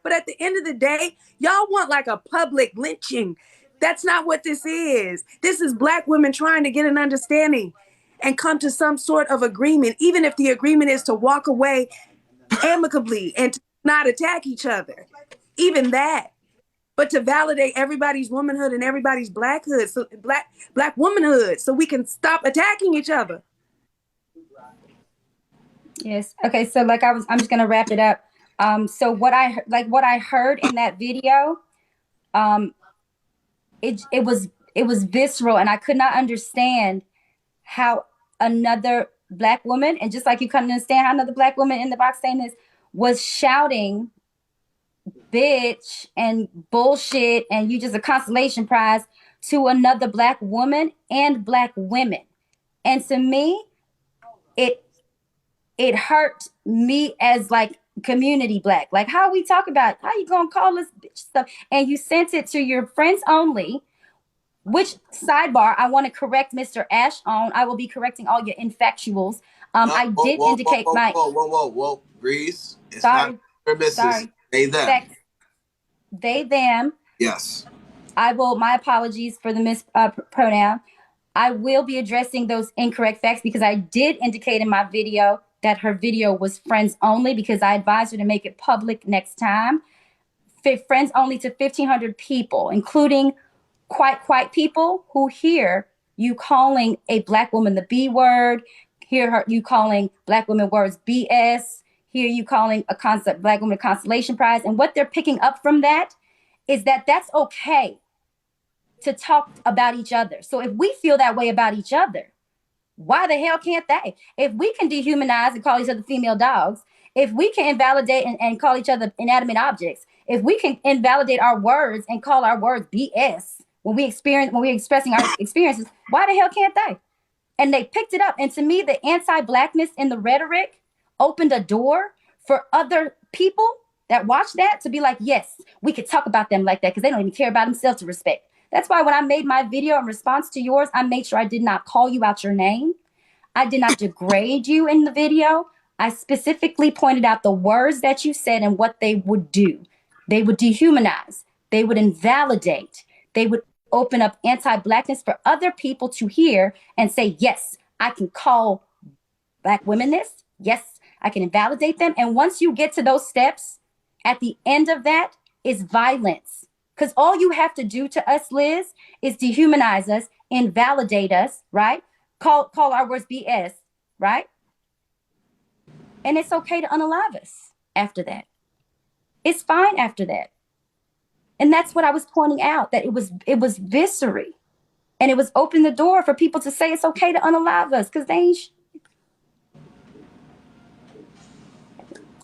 But at the end of the day, y'all want like a public lynching. That's not what this is. This is black women trying to get an understanding and come to some sort of agreement, even if the agreement is to walk away amicably and to not attack each other. Even that. But to validate everybody's womanhood and everybody's blackhood, so black womanhood, so we can stop attacking each other. Yes. Okay. So I'm just gonna wrap it up. So what I heard in that video, it was visceral, and I could not understand how another black woman, and just like you couldn't understand how another black woman in the box saying this was shouting bitch and bullshit and you just a consolation prize to another black woman and black women. And to me, it hurt me as like community black. Like how we talk about how you gonna call this bitch stuff, and you sent it to your friends only. Which sidebar I want to correct Mr. Ash on. I will be correcting all your infactuals. I did indicate my. Whoa, Breeze. It's not your business. Sorry. They them. They them. Yes. I will. My apologies for the mispronoun. I will be addressing those incorrect facts because I did indicate in my video that her video was friends only, because I advised her to make it public next time. Friends only to 1,500 people, including quite people who hear you calling a Black woman the B word, hear you calling Black women words BS, hear you calling a concept Black woman a consolation prize. And what they're picking up from that is that that's okay to talk about each other. So if we feel that way about each other, why the hell can't they? If we can dehumanize and call each other female dogs, if we can invalidate and call each other inanimate objects, if we can invalidate our words and call our words BS when we're expressing our experiences, why the hell can't they? And they picked it up. And to me, the anti-Blackness in the rhetoric opened a door for other people that watch that to be like, yes, we could talk about them like that because they don't even care about themselves to respect. That's why when I made my video in response to yours, I made sure I did not call you out your name. I did not degrade you in the video. I specifically pointed out the words that you said and what they would do. They would dehumanize. They would invalidate. They would open up anti-Blackness for other people to hear and say, yes, I can call Black women this. Yes, I can invalidate them. And once you get to those steps, at the end of that is violence. Because all you have to do to us, Liz, is dehumanize us, invalidate us, right? Call our words BS, right? And it's okay to unalive us after that. It's fine after that. And that's what I was pointing out, that it was viscery. And it was opening the door for people to say it's okay to unalive us, because they ain't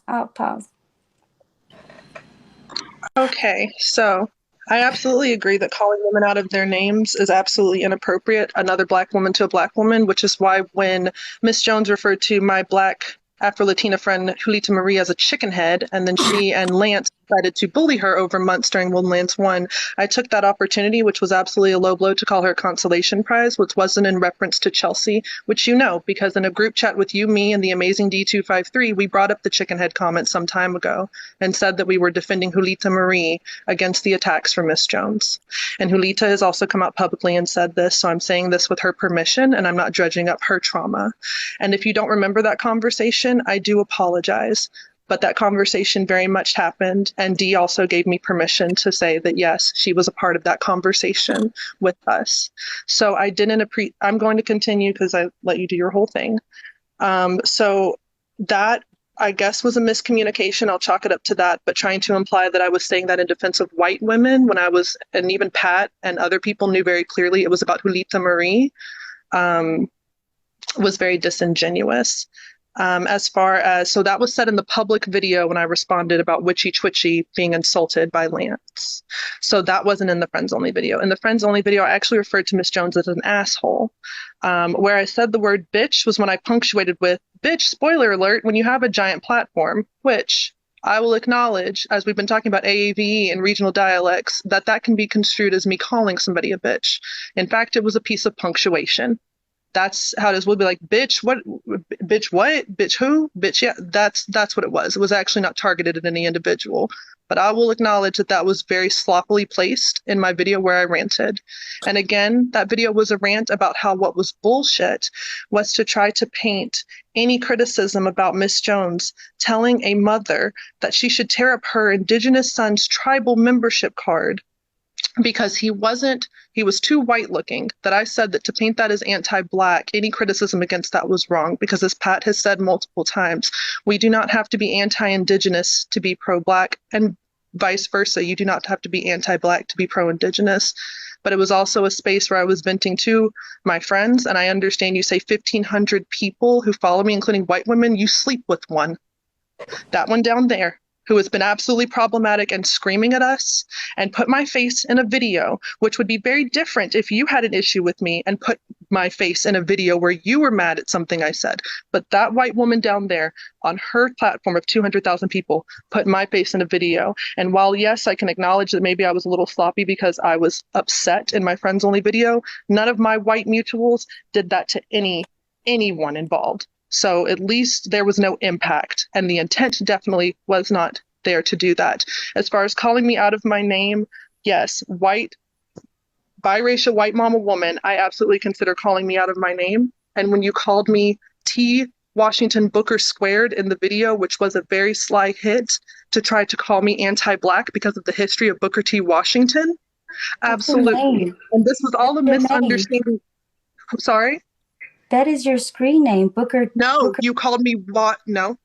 I'll pause. Okay, so I absolutely agree that calling women out of their names is absolutely inappropriate. Another Black woman to a Black woman, which is why when Miss Jones referred to my Black Afro-Latina friend Julita Marie as a chicken head, and then she and Lance decided to bully her over months during when Lance won, I took that opportunity, which was absolutely a low blow, to call her a consolation prize, which wasn't in reference to Chelsea, which you know, because in a group chat with you, me, and the amazing D253, we brought up the chicken head comment some time ago and said that we were defending Julita Marie against the attacks from Miss Jones. And Julita has also come out publicly and said this, so I'm saying this with her permission, and I'm not dredging up her trauma. And if you don't remember that conversation, I do apologize. But that conversation very much happened, and Dee also gave me permission to say that, yes, she was a part of that conversation with us. So I didn't I'm going to continue because I let you do your whole thing. So that, I guess, was a miscommunication. I'll chalk it up to that, but trying to imply that I was saying that in defense of white women when I was, and even Pat and other people knew very clearly it was about Julita Marie, was very disingenuous. As far as, so that was said in the public video when I responded about Witchy Twitchy being insulted by Lance. So that wasn't in the Friends Only video. In the Friends Only video, I actually referred to Miss Jones as an asshole. Where I said the word bitch was when I punctuated with, bitch, spoiler alert, when you have a giant platform, which I will acknowledge, as we've been talking about AAVE and regional dialects, that can be construed as me calling somebody a bitch. In fact, it was a piece of punctuation. That's how it is. We'll be like, bitch, what, bitch, who, bitch, yeah, that's what it was. It was actually not targeted at any individual, but I will acknowledge that was very sloppily placed in my video where I ranted. And again, that video was a rant about how what was bullshit was to try to paint any criticism about Miss Jones telling a mother that she should tear up her Indigenous son's tribal membership card because he was too white looking, that I said that to paint that as anti-Black, any criticism against that was wrong, because as Pat has said multiple times, we do not have to be anti-Indigenous to be pro-Black, and vice versa. You do not have to be anti-Black to be pro-Indigenous. But it was also a space where I was venting to my friends, and I understand you say 1,500 people who follow me, including white women, you sleep with one. That one down there, who has been absolutely problematic and screaming at us, and put my face in a video, which would be very different if you had an issue with me and put my face in a video where you were mad at something I said. But that white woman down there on her platform of 200,000 people put my face in a video. And while, yes, I can acknowledge that maybe I was a little sloppy because I was upset in my Friends Only video, none of my white mutuals did that to anyone involved. So at least there was no impact, and the intent definitely was not there to do that. As far as calling me out of my name, yes, white biracial white mama woman, I absolutely consider calling me out of my name. And when you called me T. Washington Booker squared in the video, which was a very sly hit to try to call me anti-Black because of the history of Booker T. Washington, absolutely. And this was all a misunderstanding. I'm sorry? That is your screen name, Booker. No, Booker. you called me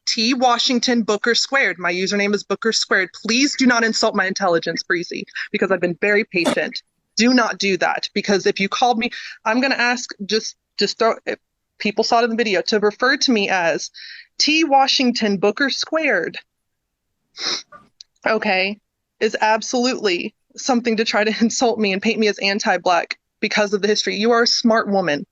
T. Washington Booker squared. My username is Booker squared. Please do not insult my intelligence, Breezy, because I've been very patient. Do not do that, because if you called me, I'm going to ask, just throw, if people saw it in the video, to refer to me as T. Washington Booker squared, okay, is absolutely something to try to insult me and paint me as anti-Black because of the history. You are a smart woman.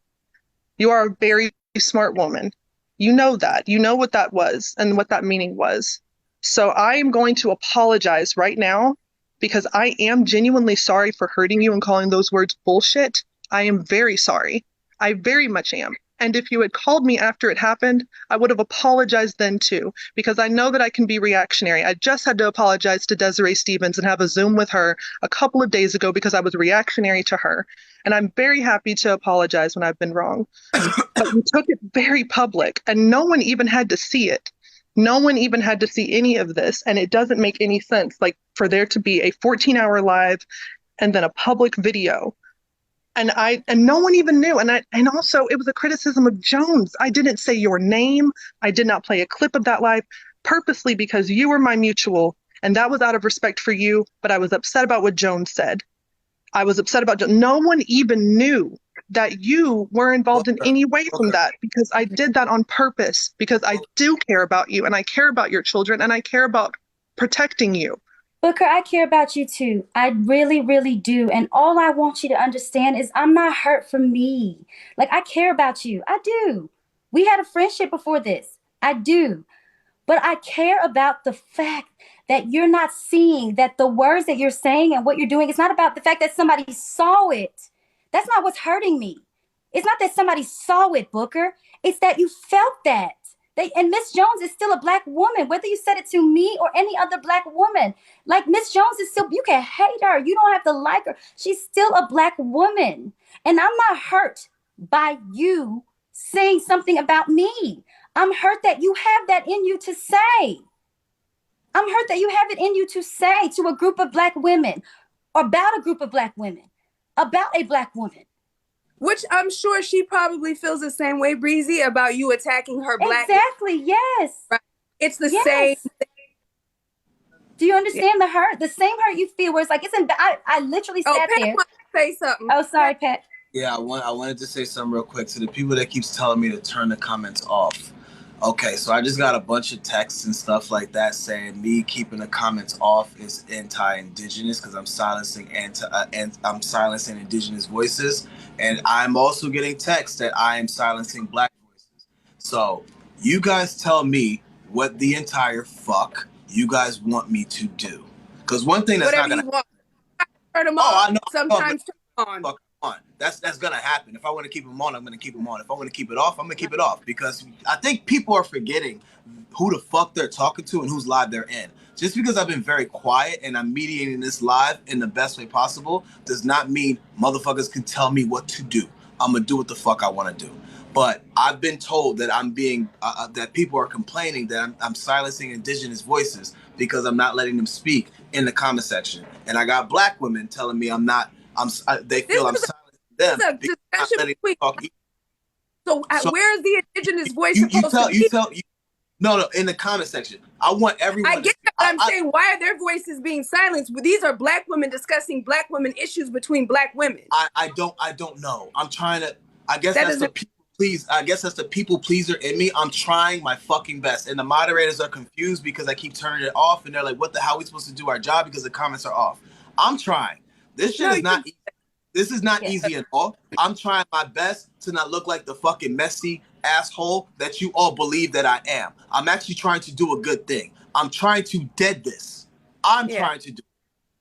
You are a very smart woman. You know that. You know what that was and what that meaning was. So I am going to apologize right now because I am genuinely sorry for hurting you and calling those words bullshit. I am very sorry. I very much am. And if you had called me after it happened, I would have apologized then too, because I know that I can be reactionary. I just had to apologize to Desiree Stevens and have a Zoom with her a couple of days ago because I was reactionary to her. And I'm very happy to apologize when I've been wrong. But you took it very public, and no one even had to see it. No one even had to see any of this, and it doesn't make any sense, like, for there to be a 14-hour live and then a public video. And no one even knew. And also it was a criticism of Jones. I didn't say your name. I did not play a clip of that live purposely because you were my mutual, and that was out of respect for you. But I was upset about what Jones said. I was upset about Jones. No one even knew that you were involved in any way from that, because I did that on purpose, because I do care about you and I care about your children and I care about protecting you. Booker, I care about you too. I really, really do. And all I want you to understand is I'm not hurt from me. Like, I care about you. I do. We had a friendship before this. I do. But I care about the fact that you're not seeing that the words that you're saying and what you're doing, it's not about the fact that somebody saw it. That's not what's hurting me. It's not that somebody saw it, Booker. It's that you felt that. And Miss Jones is still a Black woman, whether you said it to me or any other Black woman. Like, Miss Jones is still, you can hate her. You don't have to like her. She's still a Black woman. And I'm not hurt by you saying something about me. I'm hurt that you have that in you to say. I'm hurt that you have it in you to say to a group of Black women, or about a group of Black women, about a Black woman. Which I'm sure she probably feels the same way, Breezy, about you attacking her Black. Exactly, yes. Right? It's the same thing. Do you understand the hurt? The same hurt you feel where it's like, I literally sat Pat there. Say something. Oh, sorry, Pat. Yeah, I wanted to say something real quick to the people that keeps telling me to turn the comments off. Okay, so I just got a bunch of texts and stuff like that saying me keeping the comments off is anti-indigenous because I'm silencing I'm silencing indigenous voices, and I'm also getting texts that I am silencing Black voices. So you guys tell me what the entire fuck you guys want me to do, because one thing that's whatever not gonna turn them off. I know. Sometimes turn them on. On. That's gonna happen. If I want to keep them on, I'm gonna keep them on. If I want to keep it off, I'm gonna keep it off, because I think people are forgetting who the fuck they're talking to and whose live they're in. Just because I've been very quiet and I'm mediating this live in the best way possible does not mean motherfuckers can tell me what to do. I'm gonna do what the fuck I want to do. But I've been told that I'm being that people are complaining that I'm silencing indigenous voices because I'm not letting them speak in the comment section, and I got Black women telling me I'm not. They feel I'm silencing them. So where's the indigenous voice supposed to be? No, in the comment section. I want everyone. I get that, but I'm saying, why are their voices being silenced? These are Black women discussing Black women issues between Black women. I don't know. I'm trying to. I guess that's the people please. I guess that's the people pleaser in me. I'm trying my fucking best, and the moderators are confused because I keep turning it off, and they're like, "What the hell are we supposed to do our job because the comments are off?" I'm trying. This shit is not. This is not easy at all. I'm trying my best to not look like the fucking messy asshole that you all believe that I am. I'm actually trying to do a good thing. I'm trying to dead this. I'm trying to do.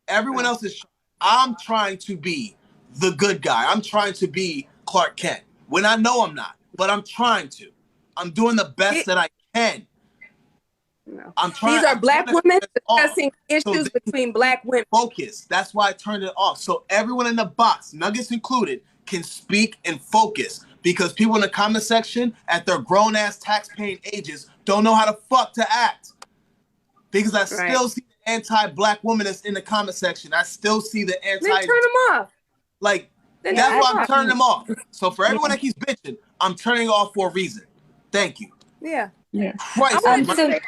Everyone else is. I'm trying to be the good guy. I'm trying to be Clark Kent when I know I'm not, but I'm trying to. I'm doing the best that I can. No. I'm trying. These are I'm Black trying to women turn it off. discussing issues So between Black women. focus. That's why I turned it off. So everyone in the box, Nuggets included, can speak and focus. Because people in the comment section at their grown ass tax-paying ages don't know how the fuck to act. Because I still see the anti-Black woman that's in the comment section. I still see the Then turn them off. like Then that's why I'm I- turning them off. So for everyone that keeps bitching, I'm turning it off for a reason. Thank you. Yeah. Yeah. Christ, I wanted to So say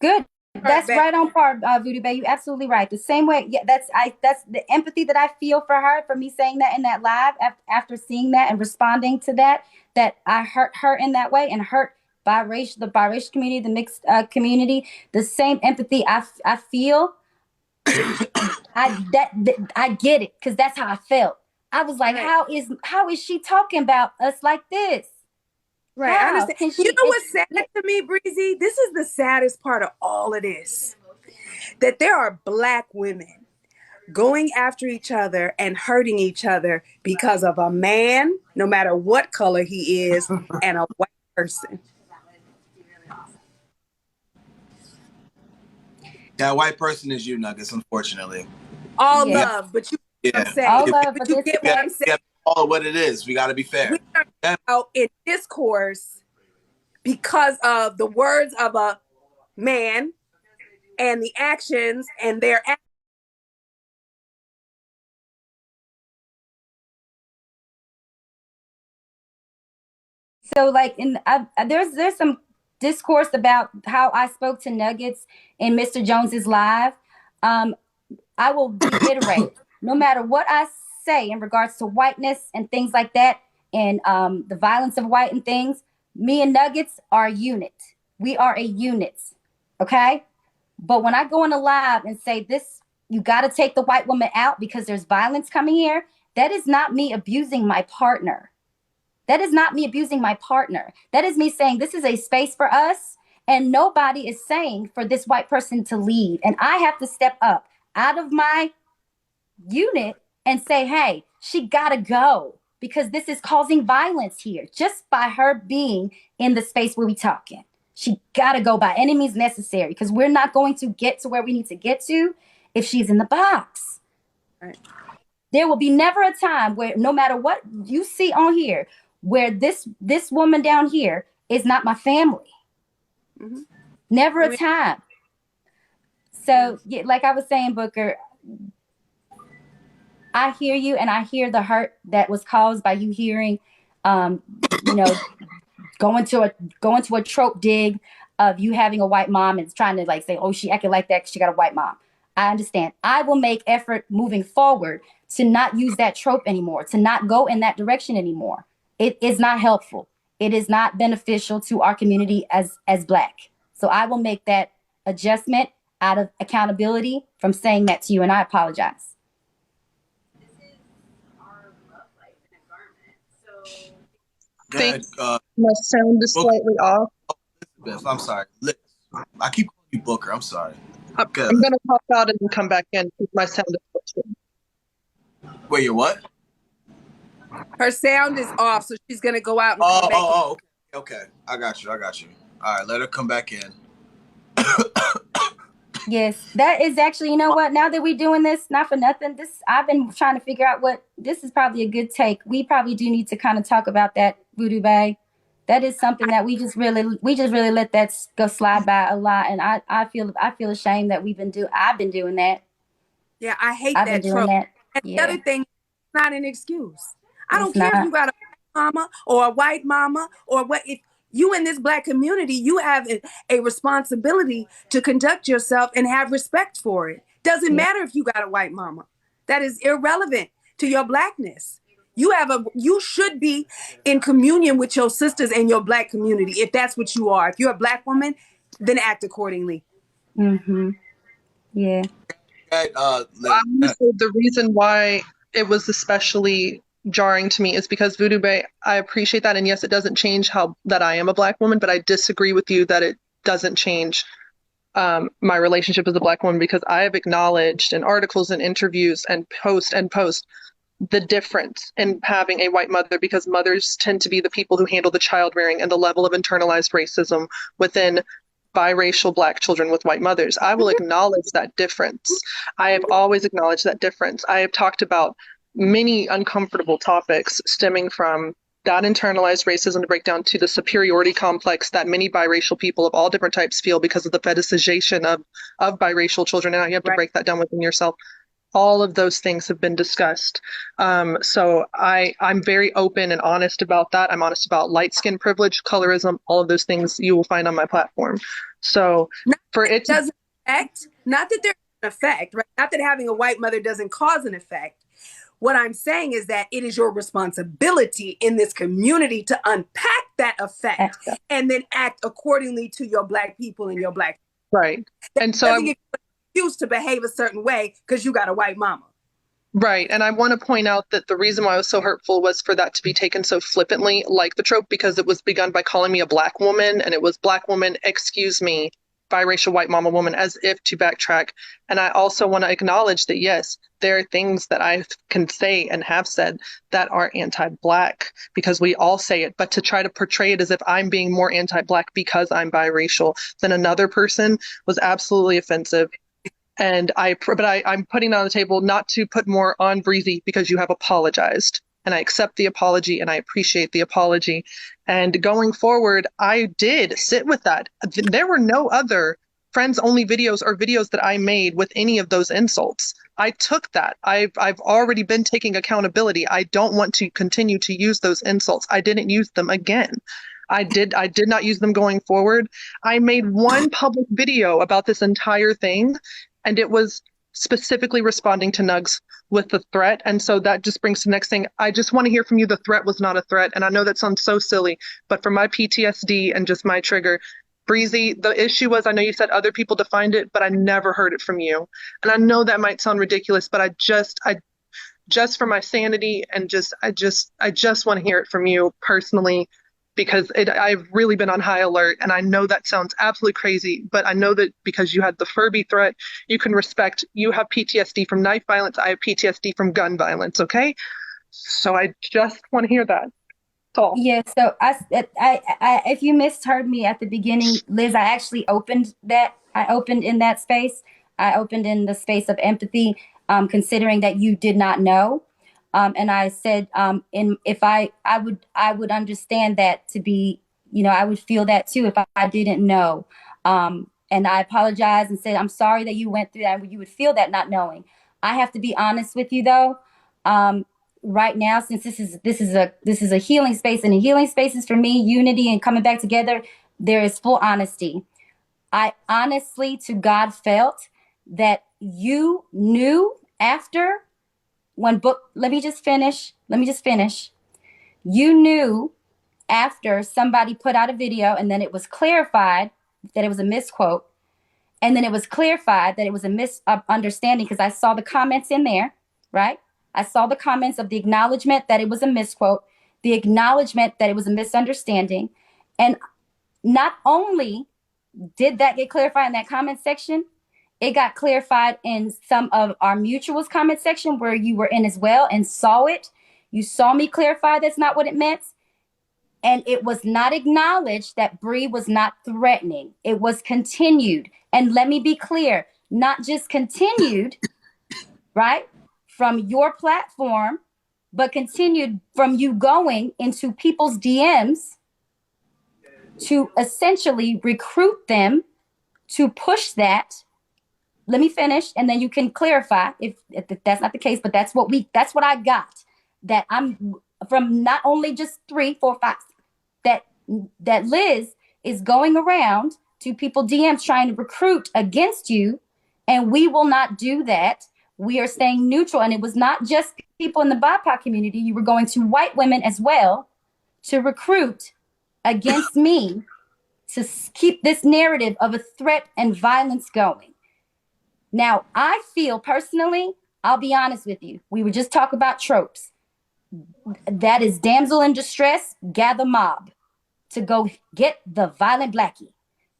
good. That's back. right on par, Voodoo Bay. You're absolutely right. The same way, yeah. That's the empathy that I feel for her, for me saying that in that live after seeing that and responding to that. That I hurt her in that way and hurt the biracial community, the mixed community. The same empathy I feel. I get it, because that's how I felt. I was like, how is she talking about us like this? Right, I How understand. can she? You know what's sad to me, Breezy? This is the saddest part of all of this. That there are Black women going after each other and hurting each other because of a man, no matter what color he is, and a white person. That white person is you, Nuggets, unfortunately. All Yeah. love, but you get what I'm Yeah. saying. All love, But but you this get what I'm is saying. All of what it is. We got to be fair. We are out in discourse because of the words of a man and the actions and their actions. so like there's some discourse about how I spoke to Nuggets in Mr. Jones's live. I will reiterate, no matter what I say in regards to whiteness and things like that, and the violence of white and things, me and Nuggets are a unit. We are a unit, okay? But when I go in a live and say this, you got to take the white woman out because there's violence coming here, that is not me abusing my partner. That is not me abusing my partner. That is me saying this is a space for us, and nobody is saying for this white person to leave. And I have to step up out of my unit and say, hey, she gotta go, because this is causing violence here just by her being in the space where we talking. She gotta go by any means necessary, because we're not going to get to where we need to get to if she's in the box. Right. There will be never a time where, no matter what you see on here, where this woman down here is not my family. Mm-hmm. Never a time. So, yeah, like I was saying, Booker, I hear you, and I hear the hurt that was caused by you hearing, going to a trope dig of you having a white mom and trying to like say, oh, she acted like that because she got a white mom. I understand. I will make effort moving forward to not use that trope anymore, to not go in that direction anymore. It is not helpful. It is not beneficial to our community as Black. So I will make that adjustment out of accountability from saying that to you, and I apologize. My sound is slightly off. Elizabeth, I'm sorry. I keep calling you Booker. I'm sorry. I'm going to pop out and come back in because my sound is off. Wait, you're what? Her sound is off, so she's going to go out and come back in. Okay. I got you. All right, let her come back in. Yes, that is actually, you know what? Now that we're doing this, not for nothing, I've been trying to figure out this is probably a good take. We probably do need to kind of talk about that, Voodoo Bay. That is something that we just really let that go slide by a lot, and I feel ashamed that I've been doing that. Yeah, I hate I've that been doing that. And yeah. The other thing, it's not an excuse. I don't It's care not. if you got a black mama or a white mama or what. If you in this Black community, you have a responsibility to conduct yourself and have respect for it. Doesn't matter if you got a white mama. That is irrelevant to your Blackness. You should be in communion with your sisters and your Black community if that's what you are. If you're a Black woman, then act accordingly. Mm-hmm. Yeah. I want to say the reason why it was especially jarring to me is because Voodoo Bay, I appreciate that, and yes, it doesn't change how that I am a Black woman, but I disagree with you that it doesn't change my relationship as a Black woman, because I have acknowledged in articles and interviews and post the difference in having a white mother, because mothers tend to be the people who handle the child rearing, and the level of internalized racism within biracial Black children with white mothers. I will acknowledge that difference. I have always acknowledged that difference. I have talked about many uncomfortable topics stemming from that internalized racism to break down to the superiority complex that many biracial people of all different types feel because of the fetishization of biracial children. And you have to break that down within yourself. All of those things have been discussed. So I'm very open and honest about that. I'm honest about light skin privilege, colorism, all of those things you will find on my platform. So for it to doesn't affect, not that there's an effect, right? Not that having a white mother doesn't cause an effect. What I'm saying is that it is your responsibility in this community to unpack that effect and then act accordingly to your Black people and your Black. Right. And so doesn't give you an excuse to behave a certain way because you got a white mama. Right. And I want to point out that the reason why it was so hurtful was for that to be taken so flippantly, like the trope, because it was begun by calling me a Black woman, and it was Black woman, excuse me, biracial white mama woman, as if to backtrack. And I also want to acknowledge that, yes, there are things that I can say and have said that are anti-Black because we all say it, but to try to portray it as if I'm being more anti-Black because I'm biracial than another person was absolutely offensive. And I'm putting it on the table not to put more on Breezy because you have apologized. And I accept the apology and I appreciate the apology. And going forward, I did sit with that. There were no other friends only videos or videos that I made with any of those insults. I took that. I've already been taking accountability. I don't want to continue to use those insults. I didn't use them again. I did not use them going forward. I made one public video about this entire thing, and it was specifically responding to Nugs with the threat. And so that just brings to the next thing. I just want to hear from you. The threat was not a threat. And I know that sounds so silly, but for my PTSD and just my trigger, Breezy, the issue was, I know you said other people defined it, but I never heard it from you. And I know that might sound ridiculous, but I just for my sanity and I just want to hear it from you personally, because I've really been on high alert. And I know that sounds absolutely crazy, but I know that because you had the Furby threat, you can respect, you have PTSD from knife violence, I have PTSD from gun violence, okay? So I just want to hear that. That's all. Yeah, so I, if you misheard me at the beginning, Liz, I actually opened that. I opened in that space. I opened in the space of empathy, considering that you did not know. And I said, if I would understand that to be, I would feel that too if I didn't know. And I apologized and said, I'm sorry that you went through that. You would feel that not knowing. I have to be honest with you though. Right now, since this is a healing space, and the healing spaces for me, unity and coming back together, there is full honesty. I honestly to God felt that you knew after. Let me just finish. You knew after somebody put out a video and then it was clarified that it was a misquote. And then it was clarified that it was a misunderstanding because I saw the comments in there, right? I saw the comments of the acknowledgement that it was a misquote, the acknowledgement that it was a misunderstanding. And not only did that get clarified in that comment section, it got clarified in some of our mutuals comment section where you were in as well and saw it. You saw me clarify that's not what it meant. And it was not acknowledged that Bree was not threatening. It was continued. And let me be clear, not just continued, right, from your platform, but continued from you going into people's DMs to essentially recruit them to push that. Let me finish, and then you can clarify if that's not the case. But that's what I got. That I'm from not only just 3, 4, 5. That Liz is going around to people DMs trying to recruit against you, and we will not do that. We are staying neutral, and it was not just people in the BIPOC community. You were going to white women as well to recruit against me to keep this narrative of a threat and violence going. Now, I feel personally, I'll be honest with you. We were just talking about tropes. That is damsel in distress, gather mob to go get the violent Blackie.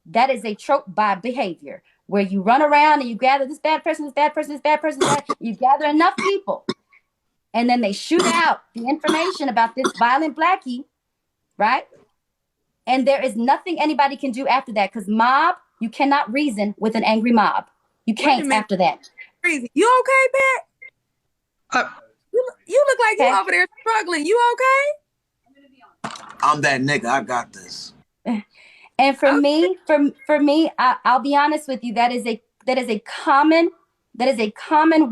That is a trope by behavior where you run around and you gather this bad person, this bad person, this bad person, this bad. You gather enough people and then they shoot out the information about this violent Blackie, right? And there is nothing anybody can do after that because mob You cannot reason with an angry mob. You can't after that. Breezy, you okay, Pat? You look like you over there struggling. You okay? I'm that nigga. I got this. And for me, I'll be honest with you. That is a common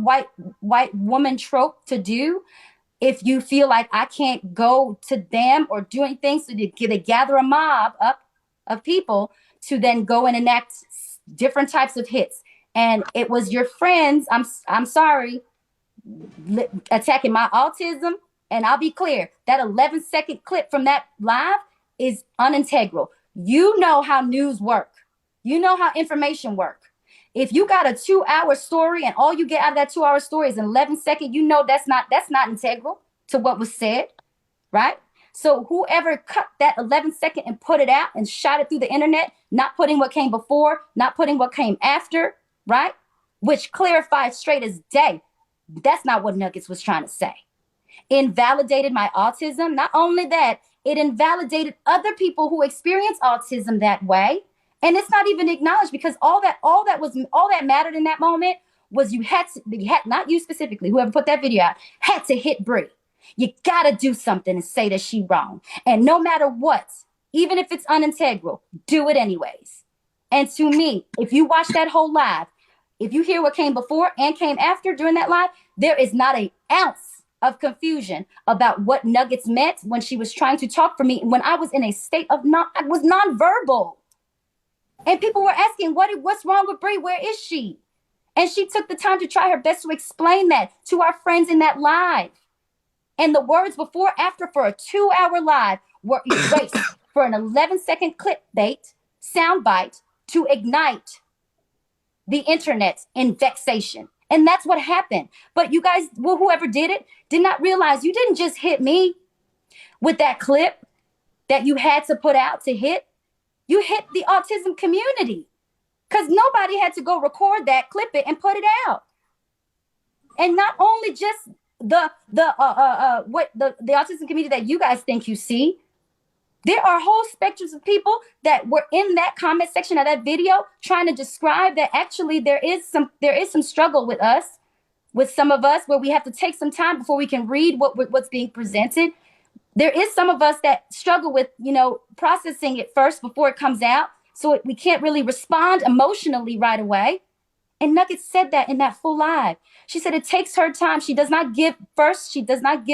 white woman trope to do. If you feel like I can't go to them or doing things, so they gather a mob up of people to then go and enact different types of hits. And it was your friends, I'm sorry, attacking my autism. And I'll be clear, that 11-second clip from that live is unintegral. You know how news work. You know how information work. If you got a 2-hour story and all you get out of that 2-hour story is an 11-second, you know that's not integral to what was said, right? So whoever cut that 11-second and put it out and shot it through the internet, not putting what came before, not putting what came after, right? Which clarified straight as day. That's not what Nuggets was trying to say. Invalidated my autism. Not only that, it invalidated other people who experience autism that way. And it's not even acknowledged, because all that mattered in that moment was you had not you specifically, whoever put that video out, had to hit Brie. You gotta do something and say that she wrong. And no matter what, even if it's unintegral, do it anyways. And to me, if you watch that whole live, if you hear what came before and came after during that live, there is not an ounce of confusion about what Nuggets meant when she was trying to talk for me, when I was in a state of I was nonverbal. And people were asking, what's wrong with Brie? Where is she? And she took the time to try her best to explain that to our friends in that live. And the words before, after for a 2-hour live were erased for an 11-second clickbait soundbite to ignite the internet in vexation. And that's what happened. But you guys, whoever did it, did not realize you didn't just hit me with that clip that you had to put out to hit. You hit the autism community, because nobody had to go record that, clip it, and put it out. And not only just the autism community that you guys think you see, there are whole spectrums of people that were in that comment section of that video trying to describe that actually there is some struggle with some of us, where we have to take some time before we can read what's being presented. There is some of us that struggle with, processing it first before it comes out. So we can't really respond emotionally right away. And Nuggets said that in that full live. She said it takes her time. She does not give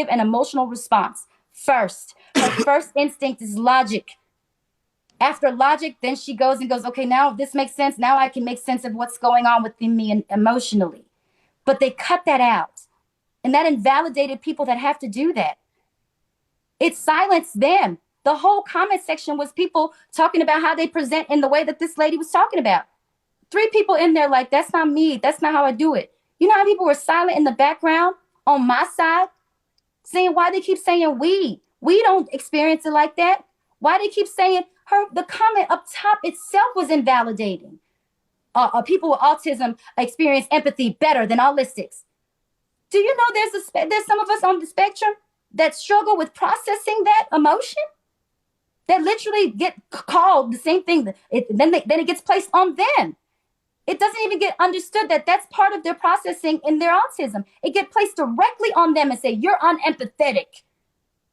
an emotional response first. Her first instinct is logic. After logic, then she goes, okay, now this makes sense. Now I can make sense of what's going on within me emotionally. But they cut that out. And that invalidated people that have to do that. It silenced them. The whole comment section was people talking about how they present in the way that this lady was talking about. 3 people in there like, that's not me. That's not how I do it. You know how people were silent in the background on my side, saying why they keep saying we don't experience it like that. Why they keep saying the comment up top itself was invalidating. People with autism experience empathy better than autistics. Do you know there's some of us on the spectrum that struggle with processing that emotion, that literally get called the same thing. Then it gets placed on them. It doesn't even get understood that that's part of their processing in their autism. It gets placed directly on them and say, you're unempathetic.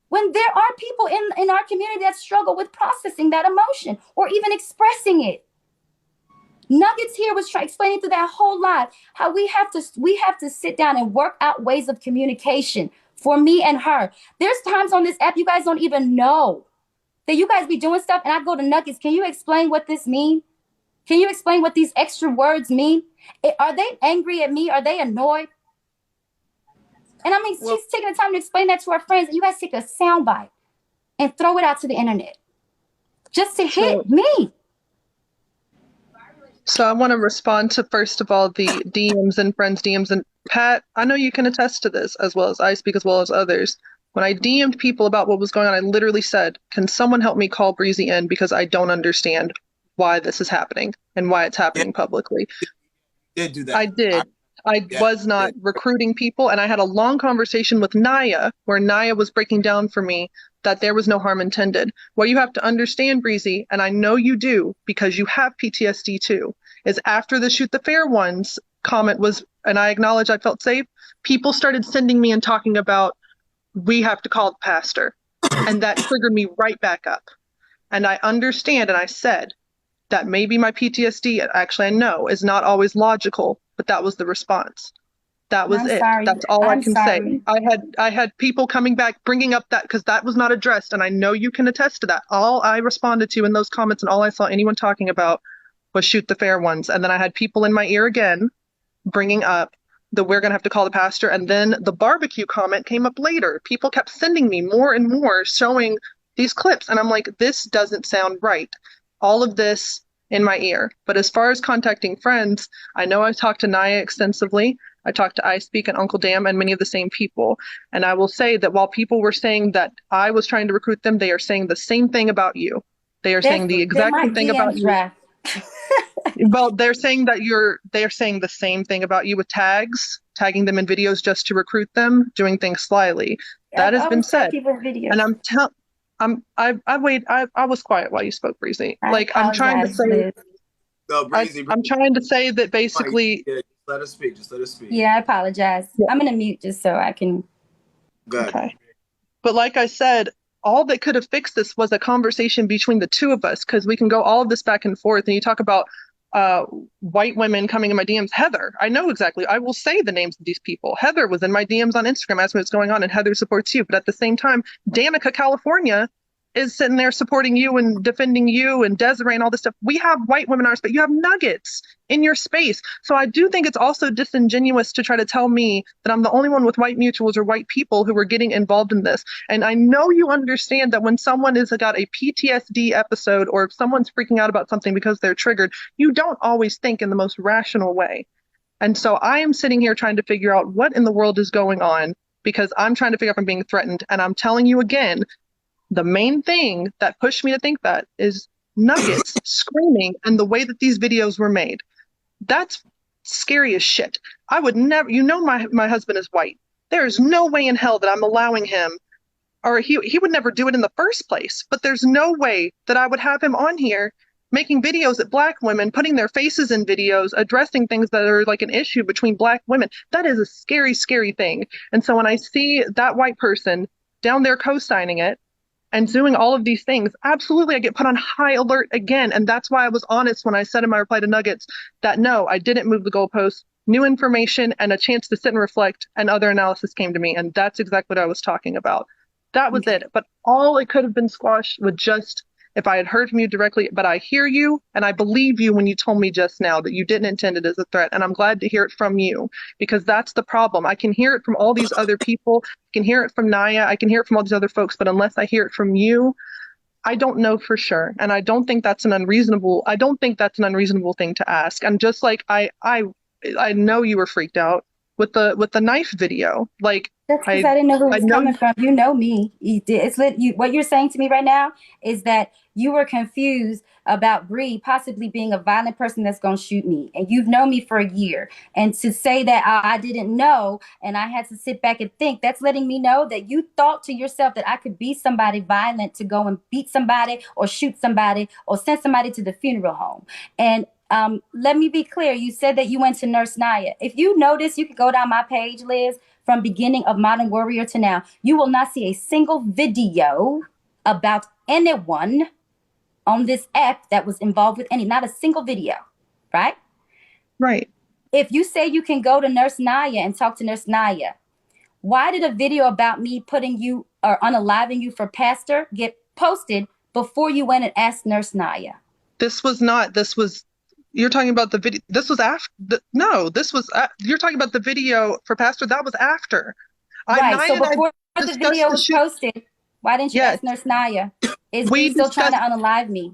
When there are people in our community that struggle with processing that emotion or even expressing it. Nuggets here was explaining through that whole lot how we have to sit down and work out ways of communication for me and her. There's times on this app you guys don't even know that you guys be doing stuff, and I go to Nuggets. Can you explain what this means? Can you explain what these extra words mean? Are they angry at me? Are they annoyed? And I mean, she's taking the time to explain that to her friends. And you guys take a soundbite and throw it out to the internet just to hit me. So I want to respond to, first of all, the DMs and friends DMs. And Pat, I know you can attest to this as well as I speak, as well as others. When I DM'd people about what was going on, I literally said, can someone help me call Breezy in, because I don't understand why this is happening and why it's happening publicly. Did do that. I did. I was not recruiting people. And I had a long conversation with Naya, where Naya was breaking down for me that there was no harm intended. What you have to understand, Breezy, and I know you do because you have PTSD too, is after the shoot the fair ones comment was, and I acknowledge I felt safe, people started sending me and talking about, we have to call the pastor. And that triggered me right back up. And I understand, and I said that maybe my PTSD, actually I know, is not always logical, but that was the response. That was it. Sorry. That's all I can sorry. say. I had people coming back, bringing up that, because that was not addressed, and I know you can attest to that. All I responded to in those comments and all I saw anyone talking about was shoot the fair ones. And then I had people in my ear again bringing up that we're going to have to call the pastor. And then the barbecue comment came up later. People kept sending me more and more showing these clips. And I'm like, this doesn't sound right. All of this in my ear. But as far as contacting friends, I know I've talked to Naya extensively. I talked to I Speak and Uncle Dam and many of the same people. And I will say that while people were saying that I was trying to recruit them, they are saying the same thing about you. They are saying the exact same thing about you. Well, they're saying the same thing about you with tagging them in videos just to recruit them, doing things slyly. That has been said. And I was quiet while you spoke, Breezy. I'm trying to say, no, Breezy, I'm trying to say that basically. Yeah, just let us speak. Yeah, I apologize. Yeah. I'm gonna mute just so I can. Good. Okay. But like I said, all that could have fixed this was a conversation between the two of us, because we can go all of this back and forth. And you talk about white women coming in my DMs. Heather, I know exactly. I will say the names of these people. Heather was in my DMs on Instagram as what's going on, and Heather supports you. But at the same time, Danica, California, is sitting there supporting you and defending you, and Desiree and all this stuff. We have white women in our space. You have nuggets in your space. So I do think it's also disingenuous to try to tell me that I'm the only one with white mutuals or white people who are getting involved in this. And I know you understand that when someone has got a PTSD episode, or if someone's freaking out about something because they're triggered, you don't always think in the most rational way. And so I am sitting here trying to figure out what in the world is going on, because I'm trying to figure out if I'm being threatened. And I'm telling you again, the main thing that pushed me to think that is nuggets screaming and the way that these videos were made. That's scary as shit. I would never, my husband is white. There's no way in hell that I'm allowing him, or he would never do it in the first place, but there's no way that I would have him on here making videos at Black women, putting their faces in videos, addressing things that are like an issue between Black women. That is a scary, scary thing. And so when I see that white person down there co-signing it, and doing all of these things, absolutely, I get put on high alert again. And that's why I was honest when I said in my reply to Nuggets that no, I didn't move the goalposts. New information and a chance to sit and reflect, and other analysis came to me. And that's exactly what I was talking about. That was it. But all it could have been squashed with just if I had heard from you directly. But I hear you, and I believe you when you told me just now that you didn't intend it as a threat. And I'm glad to hear it from you, because that's the problem. I can hear it from all these other people. I can hear it from Naya. I can hear it from all these other folks. But unless I hear it from you, I don't know for sure. And I don't think that's an unreasonable thing to ask. And just like I know you were freaked out with the knife video. Like, that's because I didn't know who it was coming from. You know me. What you're saying to me right now is that you were confused about Bree possibly being a violent person that's going to shoot me. And you've known me for a year. And to say that I didn't know and I had to sit back and think, that's letting me know that you thought to yourself that I could be somebody violent to go and beat somebody or shoot somebody or send somebody to the funeral home. And let me be clear. You said that you went to Nurse Naya. If you notice, you could go down my page, Liz, from beginning of Modern Warrior to now. You will not see a single video about anyone on this app that was involved with not a single video, right? Right. If you say you can go to Nurse Naya and talk to Nurse Naya, why did a video about me putting you or unaliving you for pastor get posted before you went and asked Nurse Naya? You're talking about the video. This was after. You're talking about the video for pastor. That was after. Right. So before the video was posted, why didn't you ask Nurse Naya? Is we still trying to unalive me?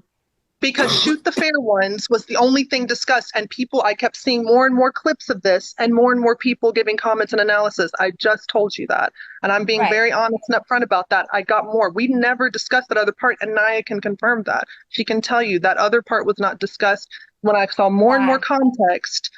Because Shoot the Fair Ones was the only thing discussed, and I kept seeing more and more clips of this and more people giving comments and analysis. I just told you that. And I'm being very honest and upfront about that. I got more. We never discussed that other part, and Naya can confirm that. She can tell you that other part was not discussed. When I saw more and more context,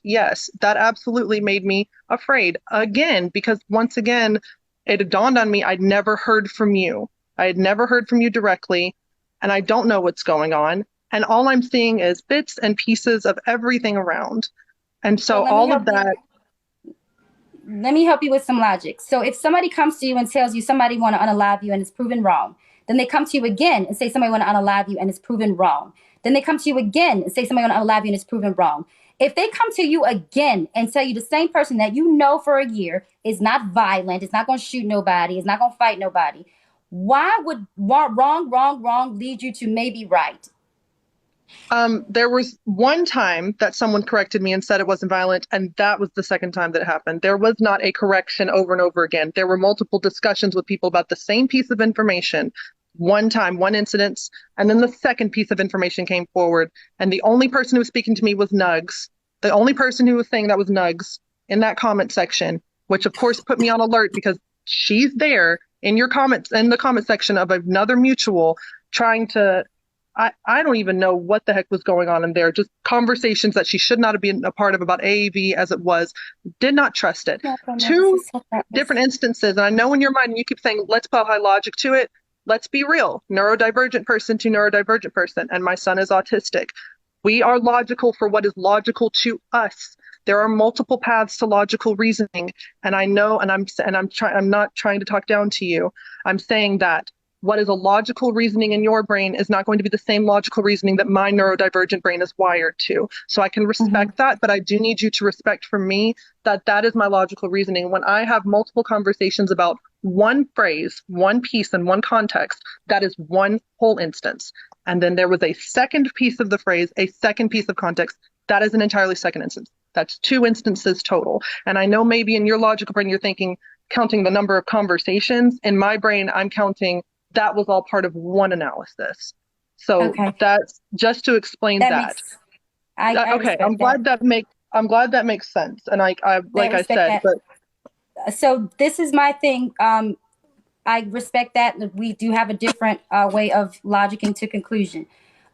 yes, that absolutely made me afraid. Again, because once again, it had dawned on me I'd never heard from you. I had never heard from you directly, and I don't know what's going on. And all I'm seeing is bits and pieces of everything around. And so all of that. Let me help you with some logic. So if somebody comes to you and tells you somebody want to unalive you and it's proven wrong, then they come to you again and say somebody want to unalive you and it's proven wrong. Then they come to you again and say somebody want to unalive you and it's proven wrong. If they come to you again and tell you the same person that you know for a year is not violent, is not going to shoot nobody, is not going to fight nobody, why would wrong lead you to maybe right? There was one time that someone corrected me and said it wasn't violent, and that was the second time that it happened. There was not a correction over and over again. There were multiple discussions with people about the same piece of information. One time, one incident, and then the second piece of information came forward, and the only person who was speaking to me was Nugs. The only person who was saying that was Nugs in that comment section, which of course put me on alert because she's there in your comments, in the comment section of another mutual, trying to, I don't even know what the heck was going on in there. Just conversations that she should not have been a part of about AAV as it was. Did not trust it. Two different instances. And I know in your mind, you keep saying, let's apply logic to it. Let's be real. Neurodivergent person to neurodivergent person. And my son is autistic. We are logical for what is logical to us. There are multiple paths to logical reasoning. And I know, and I'm not trying to talk down to you. I'm saying that what is a logical reasoning in your brain is not going to be the same logical reasoning that my neurodivergent brain is wired to. So I can respect that, but I do need you to respect from me that that is my logical reasoning. When I have multiple conversations about one phrase, one piece, and one context, that is one whole instance. And then there was a second piece of the phrase, a second piece of context. That is an entirely second instance. That's two instances total. And I know maybe in your logical brain, you're thinking, counting the number of conversations. In my brain, I'm counting that was all part of one analysis. So that's just to explain that. I'm glad that makes sense. And I like I said, but so this is my thing. I respect that we do have a different way of logicking to conclusion.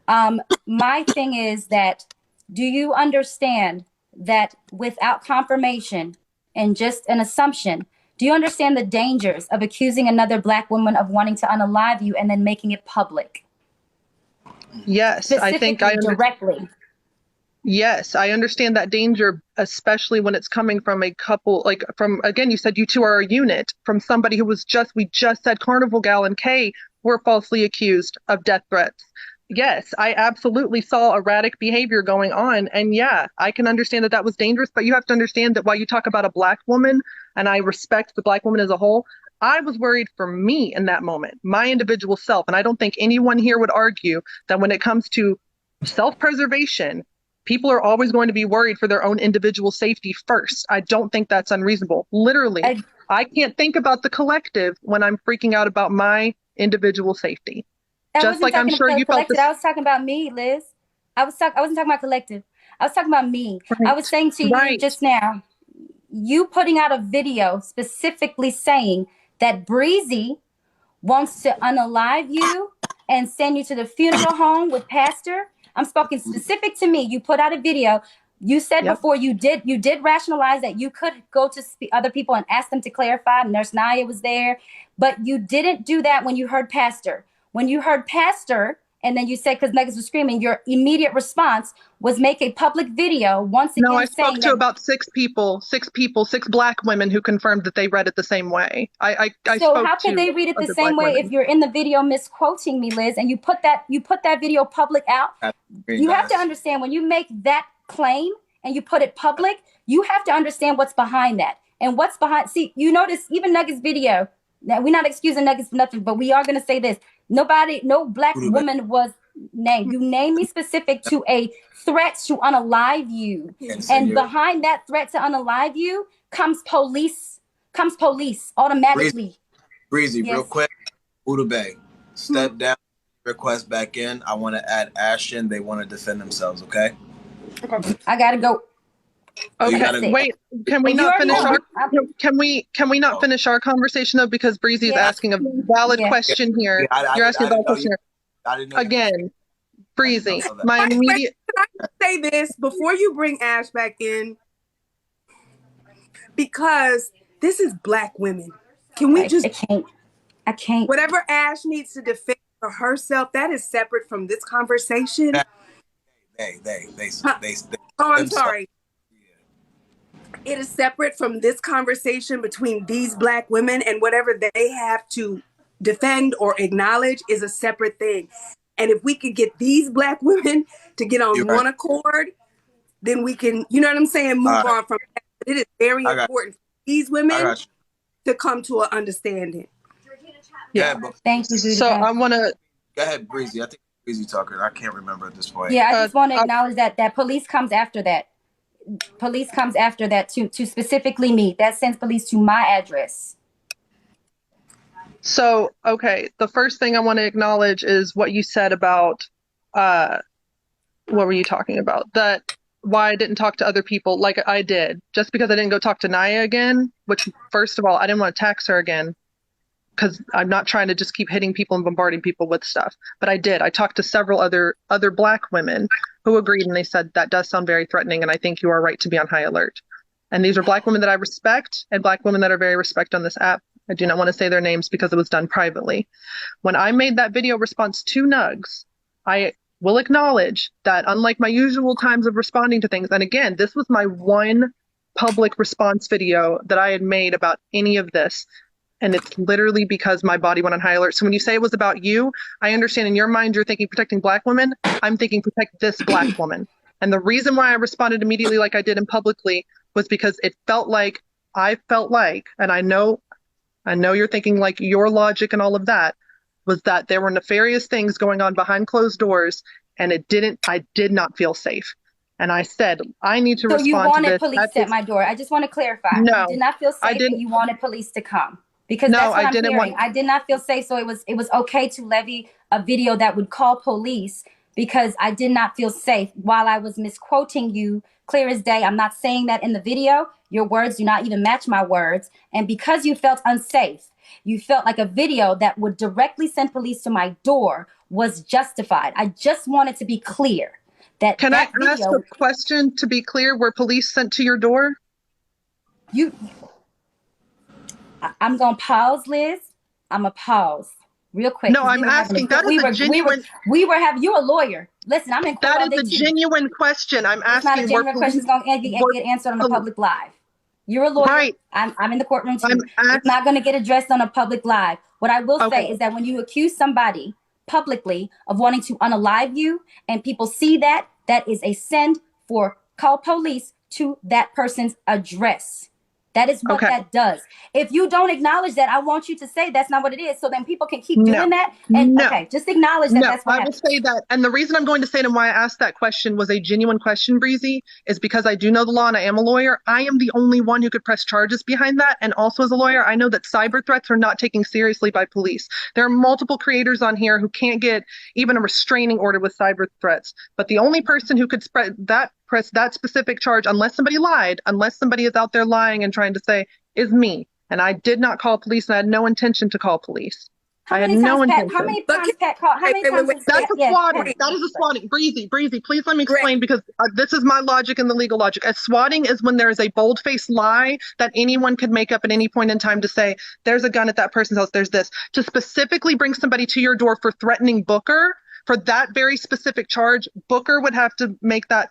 My thing is that, do you understand that without confirmation and just an assumption, do you understand the dangers of accusing another Black woman of wanting to unalive you and then making it public? Yes, I think I directly. Yes, I understand that danger, especially when it's coming from a couple, like from, again, you said you two are a unit, from somebody who was we just said Carnival Gal and Kay were falsely accused of death threats. Yes, I absolutely saw erratic behavior going on. And yeah, I can understand that that was dangerous, but you have to understand that while you talk about a Black woman, and I respect the Black woman as a whole, I was worried for me in that moment, my individual self. And I don't think anyone here would argue that when it comes to self-preservation, people are always going to be worried for their own individual safety first. I don't think that's unreasonable. Literally, I can't think about the collective when I'm freaking out about my individual safety. Just like I'm sure you felt this. I was talking about me, Liz. I wasn't talking about collective. I was talking about me. Right. I was saying to you just now, you putting out a video specifically saying that Breezy wants to unalive you and send you to the funeral home with Pastor. I'm speaking specific to me. You put out a video. You said before you did rationalize that you could go to other people and ask them to clarify. Nurse Naya was there, but you didn't do that when you heard Pastor. When you heard Pastor, and then you said, because niggas were screaming, your immediate response was make a public video once again. No, I spoke to about six Black women who confirmed that they read it the same way. So how could they read it the same way if you're in the video misquoting me, Liz, and you put that video public out? You have to understand when you make that claim and you put it public, you have to understand what's behind that. And what's behind, see, you notice even Nuggets video, now we're not excusing Nuggets for nothing, but we are going to say this. No Black woman was named. You named me specific to a threat to unalive you. And behind that threat to unalive you comes police automatically. Breezy, real quick. Buddha Bay, step down, request back in. I want to add Ashton. They want to defend themselves, okay? I got to go. Okay, wait. Can we not finish our? Can we not finish our conversation though? Because Breezy is asking a valid question here. You're asking a valid question here. Again, Breezy, my immediate. Can I say this before you bring Ash back in? Because this is Black women. Can we Like, just I can't. whatever Ash needs to defend for herself, that is separate from this conversation. I'm sorry. It is separate from this conversation between these Black women, and whatever they have to defend or acknowledge is a separate thing. And if we could get these Black women to get on one accord, then we can, you know what I'm saying, move on from that. It is very important for these women to come to an understanding. Yeah. Thank you, Voodoo. So I want to go ahead, Breezy. I think Breezy talking. I can't remember at this point. Yeah, I just want to acknowledge that police comes after that. Police comes after that to specifically me. That sends police to my address. So, okay, the first thing I want to acknowledge is what you said about, what were you talking about? That why I didn't talk to other people like I did. Just because I didn't go talk to Naya again, which, first of all, I didn't want to tax her again, because I'm not trying to just keep hitting people and bombarding people with stuff. But I did. I talked to several other Black women who agreed, and they said that does sound very threatening, and I think you are right to be on high alert. And these are Black women that I respect, and Black women that are very respected on this app. I do not want to say their names because it was done privately. When I made that video response to Nugs, I will acknowledge that unlike my usual times of responding to things, and again, this was my one public response video that I had made about any of this. And it's literally because my body went on high alert. So when you say it was about you, I understand in your mind you're thinking protecting Black women. I'm thinking protect this Black woman. And the reason why I responded immediately like I did and publicly was because it felt like, and I know you're thinking like your logic and all of that, was that there were nefarious things going on behind closed doors, and I did not feel safe. And I said, I need to respond to this. So you wanted police at my door. I just want to clarify. No, you did not feel safe, and you wanted police to come. Because that's what I'm hearing. I did not feel safe, so it was okay to levy a video that would call police because I did not feel safe. While I was misquoting you, clear as day, I'm not saying that in the video. Your words do not even match my words. And because you felt unsafe, you felt like a video that would directly send police to my door was justified. I just wanted to be clear that Can I ask a question to be clear? Were police sent to your door? I'm going to pause, Liz. I'm going to pause real quick. No, I'm asking. That is a genuine. We were having, you're a lawyer. Listen, I'm in court. That is a genuine question. I'm asking. It's not a genuine question. It's going to get answered on a public live. You're a lawyer. Right. I'm in the courtroom too. It's not going to get addressed on a public live. What I will say is that when you accuse somebody publicly of wanting to unalive you and people see that, that is a send for call police to that person's address. That is what that does. If you don't acknowledge that, I want you to say that's not what it is. So then people can keep doing that. And just acknowledge that that's what happens. I will say that. And the reason I'm going to say it and why I asked that question was a genuine question, Breezy, is because I do know the law and I am a lawyer. I am the only one who could press charges behind that. And also as a lawyer, I know that cyber threats are not taken seriously by police. There are multiple creators on here who can't get even a restraining order with cyber threats. But the only person who could press that specific charge, unless somebody lied, unless somebody is out there lying and trying to say, is me. And I did not call police, and I had no intention to call police. I had no intention. How many times Pat called? How many times? That's a swatting. That is a swatting. Breezy, please let me explain, because this is my logic and the legal logic. A swatting is when there is a bold-faced lie that anyone could make up at any point in time to say, there's a gun at that person's house, there's this. To specifically bring somebody to your door for threatening Booker, for that very specific charge, Booker would have to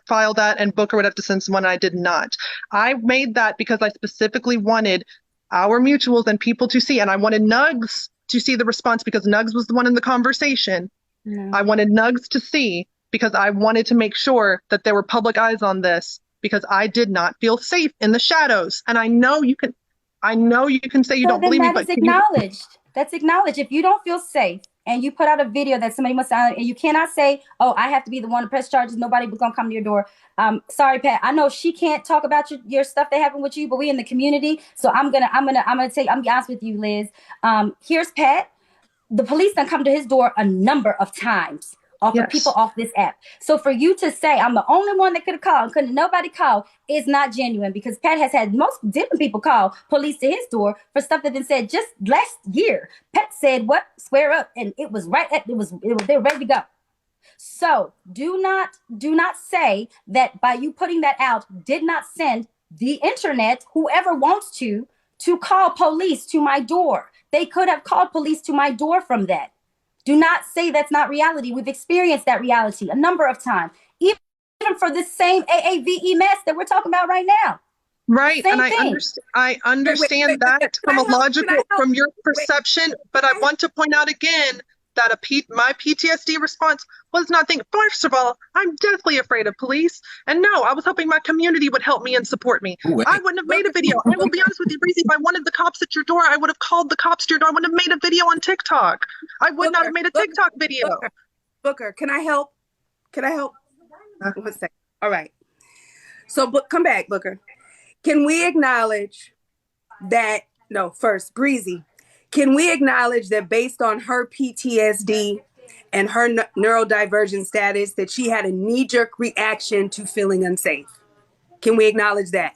file that, and Booker would have to send someone. I did not. I made that because I specifically wanted our mutuals and people to see, and I wanted Nugs to see the response because Nugs was the one in the conversation. I wanted Nugs to see because I wanted to make sure that there were public eyes on this because I did not feel safe in the shadows. And I know you can say you don't believe me, but that's acknowledged. If you don't feel safe, and you put out a video that somebody must and you cannot say, oh, I have to be the one to press charges. Nobody was going to come to your door. Sorry, Pat. I know she can't talk about your stuff that happened with you, but we in the community. So I'm gonna tell you, I'm be honest with you, Liz. Here's Pat. The police done come to his door a number of times of people off this app. So for you to say I'm the only one that could have called, couldn't nobody call, is not genuine, because Pat has had most different people call police to his door for stuff that been said just last year. Pat said what? Square up, and it was they were ready to go. So do not say that by you putting that out did not send the internet, whoever wants to to call police to my door. They could have called police to my door from that. Do not say that's not reality. We've experienced that reality a number of times, even for this same AAVE mess that we're talking about right now. Right, Same and thing. I understand that from a logical, from your perception, but I want to point out again that my PTSD response was not thinking, first of all, I'm deathly afraid of police, and no, I was hoping my community would help me and support me. I wouldn't have made a video. I will be honest with you, Breezy, if I wanted the cops at your door, I would have called the cops to your door. I wouldn't have made a video on TikTok. I would not have made a TikTok video. Booker, can I help? Can I help? 1 second. All right. So, come back, Booker. Can we acknowledge that, no, first, Breezy, can we acknowledge that based on her PTSD and her neurodivergent status, that she had a knee-jerk reaction to feeling unsafe? Can we acknowledge that?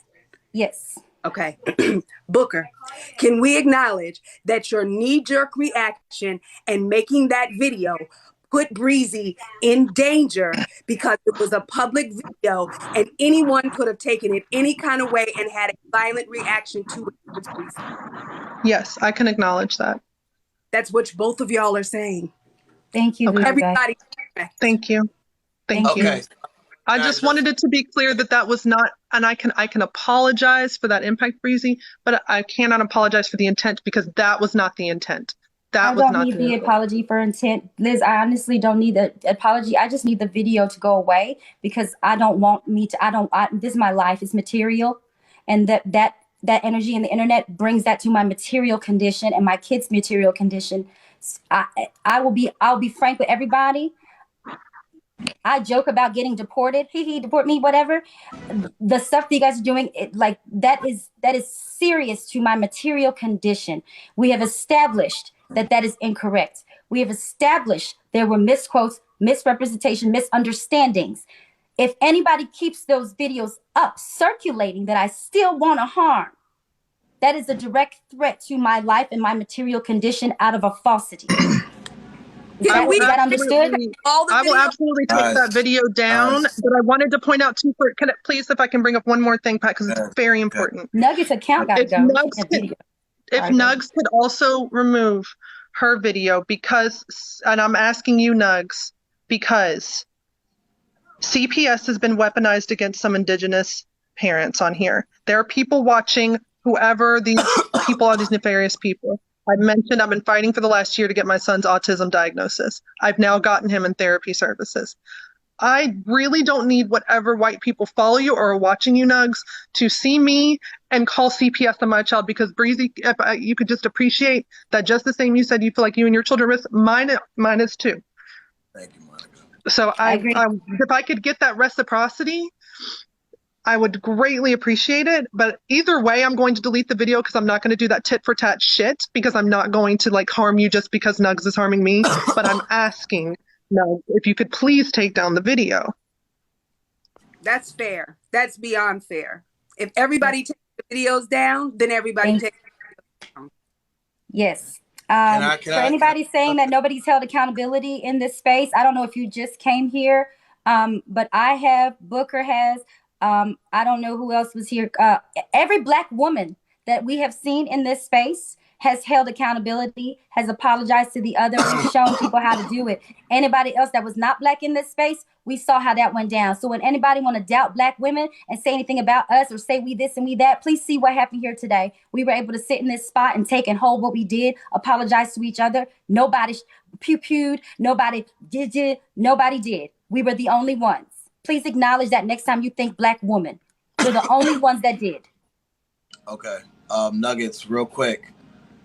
Yes. Okay. Booker, can we acknowledge that your knee-jerk reaction and making that video put Breezy in danger because it was a public video and anyone could have taken it any kind of way and had a violent reaction to it? Yes, I can acknowledge that. That's what both of y'all are saying. Thank you. Okay. Everybody. Thank you. Thank you. Okay. I just wanted it to be clear that that was not, and I can apologize for that impact, Breezy, but I cannot apologize for the intent because that was not the intent. I don't need the apology for intent. Liz, I honestly don't need the apology. I just need the video to go away because I don't want me to, this is my life, it's material. And that energy in the internet brings that to my material condition and my kids' material condition. I'll be frank with everybody. I joke about getting deported. Deport me, whatever. The stuff that you guys are doing, that is serious to my material condition. We have established that is incorrect. We have established there were misquotes, misrepresentation, misunderstandings. If anybody keeps those videos up, circulating that I still want to harm, that is a direct threat to my life and my material condition out of a falsity. Is that understood? I will absolutely take that video down, but I wanted to point out too, please, if I can bring up one more thing, Pat, because it's very important. Nuggets account got to go. If Nugs could also remove her video because, and I'm asking you, Nugs, because CPS has been weaponized against some Indigenous parents on here. There are people watching, whoever these people are, these nefarious people. I mentioned I've been fighting for the last year to get my son's autism diagnosis. I've now gotten him in therapy services. I really don't need whatever white people follow you or are watching you, Nugs, to see me and call CPS on my child, because Breezy, if you could just appreciate that just the same you said you feel like you and your children risk, mine is too. Thank you, Monica. So if I could get that reciprocity, I would greatly appreciate it. But either way, I'm going to delete the video because I'm not going to do that tit for tat shit, because I'm not going to harm you just because Nugs is harming me. But I'm asking, Nugs, if you could please take down the video. That's fair. That's beyond fair. If everybody takes the videos down, then everybody takes the videos down. Yes. For anybody saying that nobody's held accountability in this space, I don't know if you just came here, but I have, Booker has, I don't know who else was here. Every Black woman that we have seen in this space has held accountability, has apologized to the other, and shown people how to do it. Anybody else that was not Black in this space, we saw how that went down. So when anybody want to doubt Black women and say anything about us or say we this and we that, please see what happened here today. We were able to sit in this spot and take and hold what we did, apologize to each other. Nobody pew-pewed, nobody did, nobody did. We were the only ones. Please acknowledge that next time you think Black woman. We're the only ones that did. Okay. Nuggets, real quick.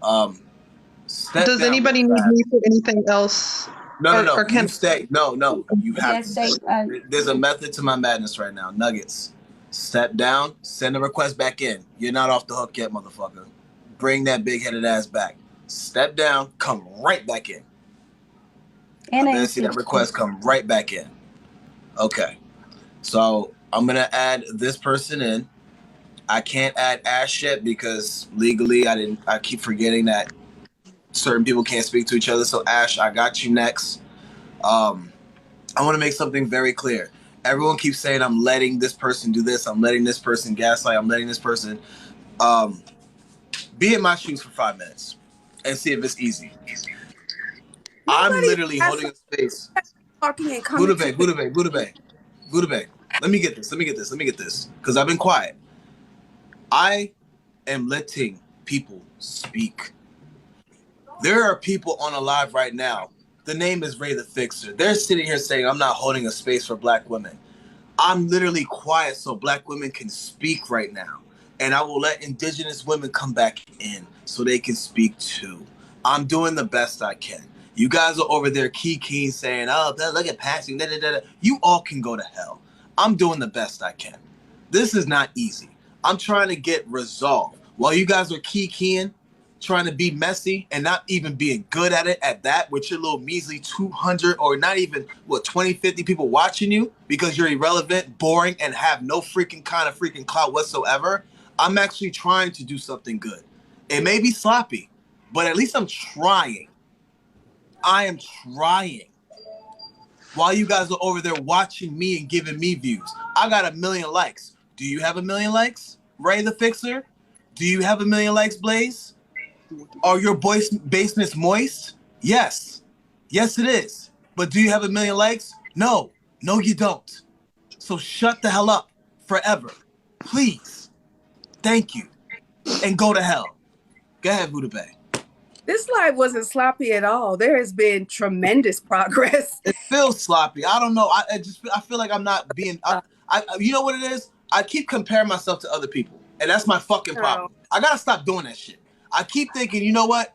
Does anybody need me for anything else? No. You stay. No. You have to stay. There's a method to my madness right now. Nuggets, step down, send the request back in. You're not off the hook yet, motherfucker. Bring that big-headed ass back. Step down, come right back in. And I see that request come right back in. Okay. So I'm going to add this person in. I can't add Ash yet because legally I keep forgetting that certain people can't speak to each other. So Ash, I got you next. I want to make something very clear. Everyone keeps saying I'm letting this person do this. I'm letting this person gaslight. I'm letting this person. Be in my shoes for 5 minutes and see if it's easy. I'm Nobody literally has holding a space. talking and coming Buddha to Bay, Buddha Bay, Buddha Bay, Buddha Bay. Let me get this. Let me get this. Let me get this. Because I've been quiet. I am letting people speak. There are people on a live right now. The name is Ray the Fixer. They're sitting here saying, I'm not holding a space for Black women. I'm literally quiet so Black women can speak right now. And I will let Indigenous women come back in so they can speak too. I'm doing the best I can. You guys are over there keying saying, oh, look at passing. Da, da, da, da. You all can go to hell. I'm doing the best I can. This is not easy. I'm trying to get resolved. While you guys are keying, trying to be messy and not even being good at it at that with your little measly 200 or not even, 20, 50 people watching you because you're irrelevant, boring, and have no freaking kind of freaking clout whatsoever. I'm actually trying to do something good. It may be sloppy, but at least I'm trying. I am trying. While you guys are over there watching me and giving me views. I got 1 million likes. Do you have 1 million likes, Ray the Fixer? Do you have 1 million likes, Blaze? Are your basements moist? Yes. Yes, it is. But do you have 1 million likes? No. No, you don't. So shut the hell up forever. Please. Thank you. And go to hell. Go ahead, Buddha Bay. This live wasn't sloppy at all. There has been tremendous progress. It feels sloppy. I don't know. I feel like I'm not being. You know what it is? I keep comparing myself to other people, and that's my fucking problem. I gotta stop doing that shit. I keep thinking, you know what?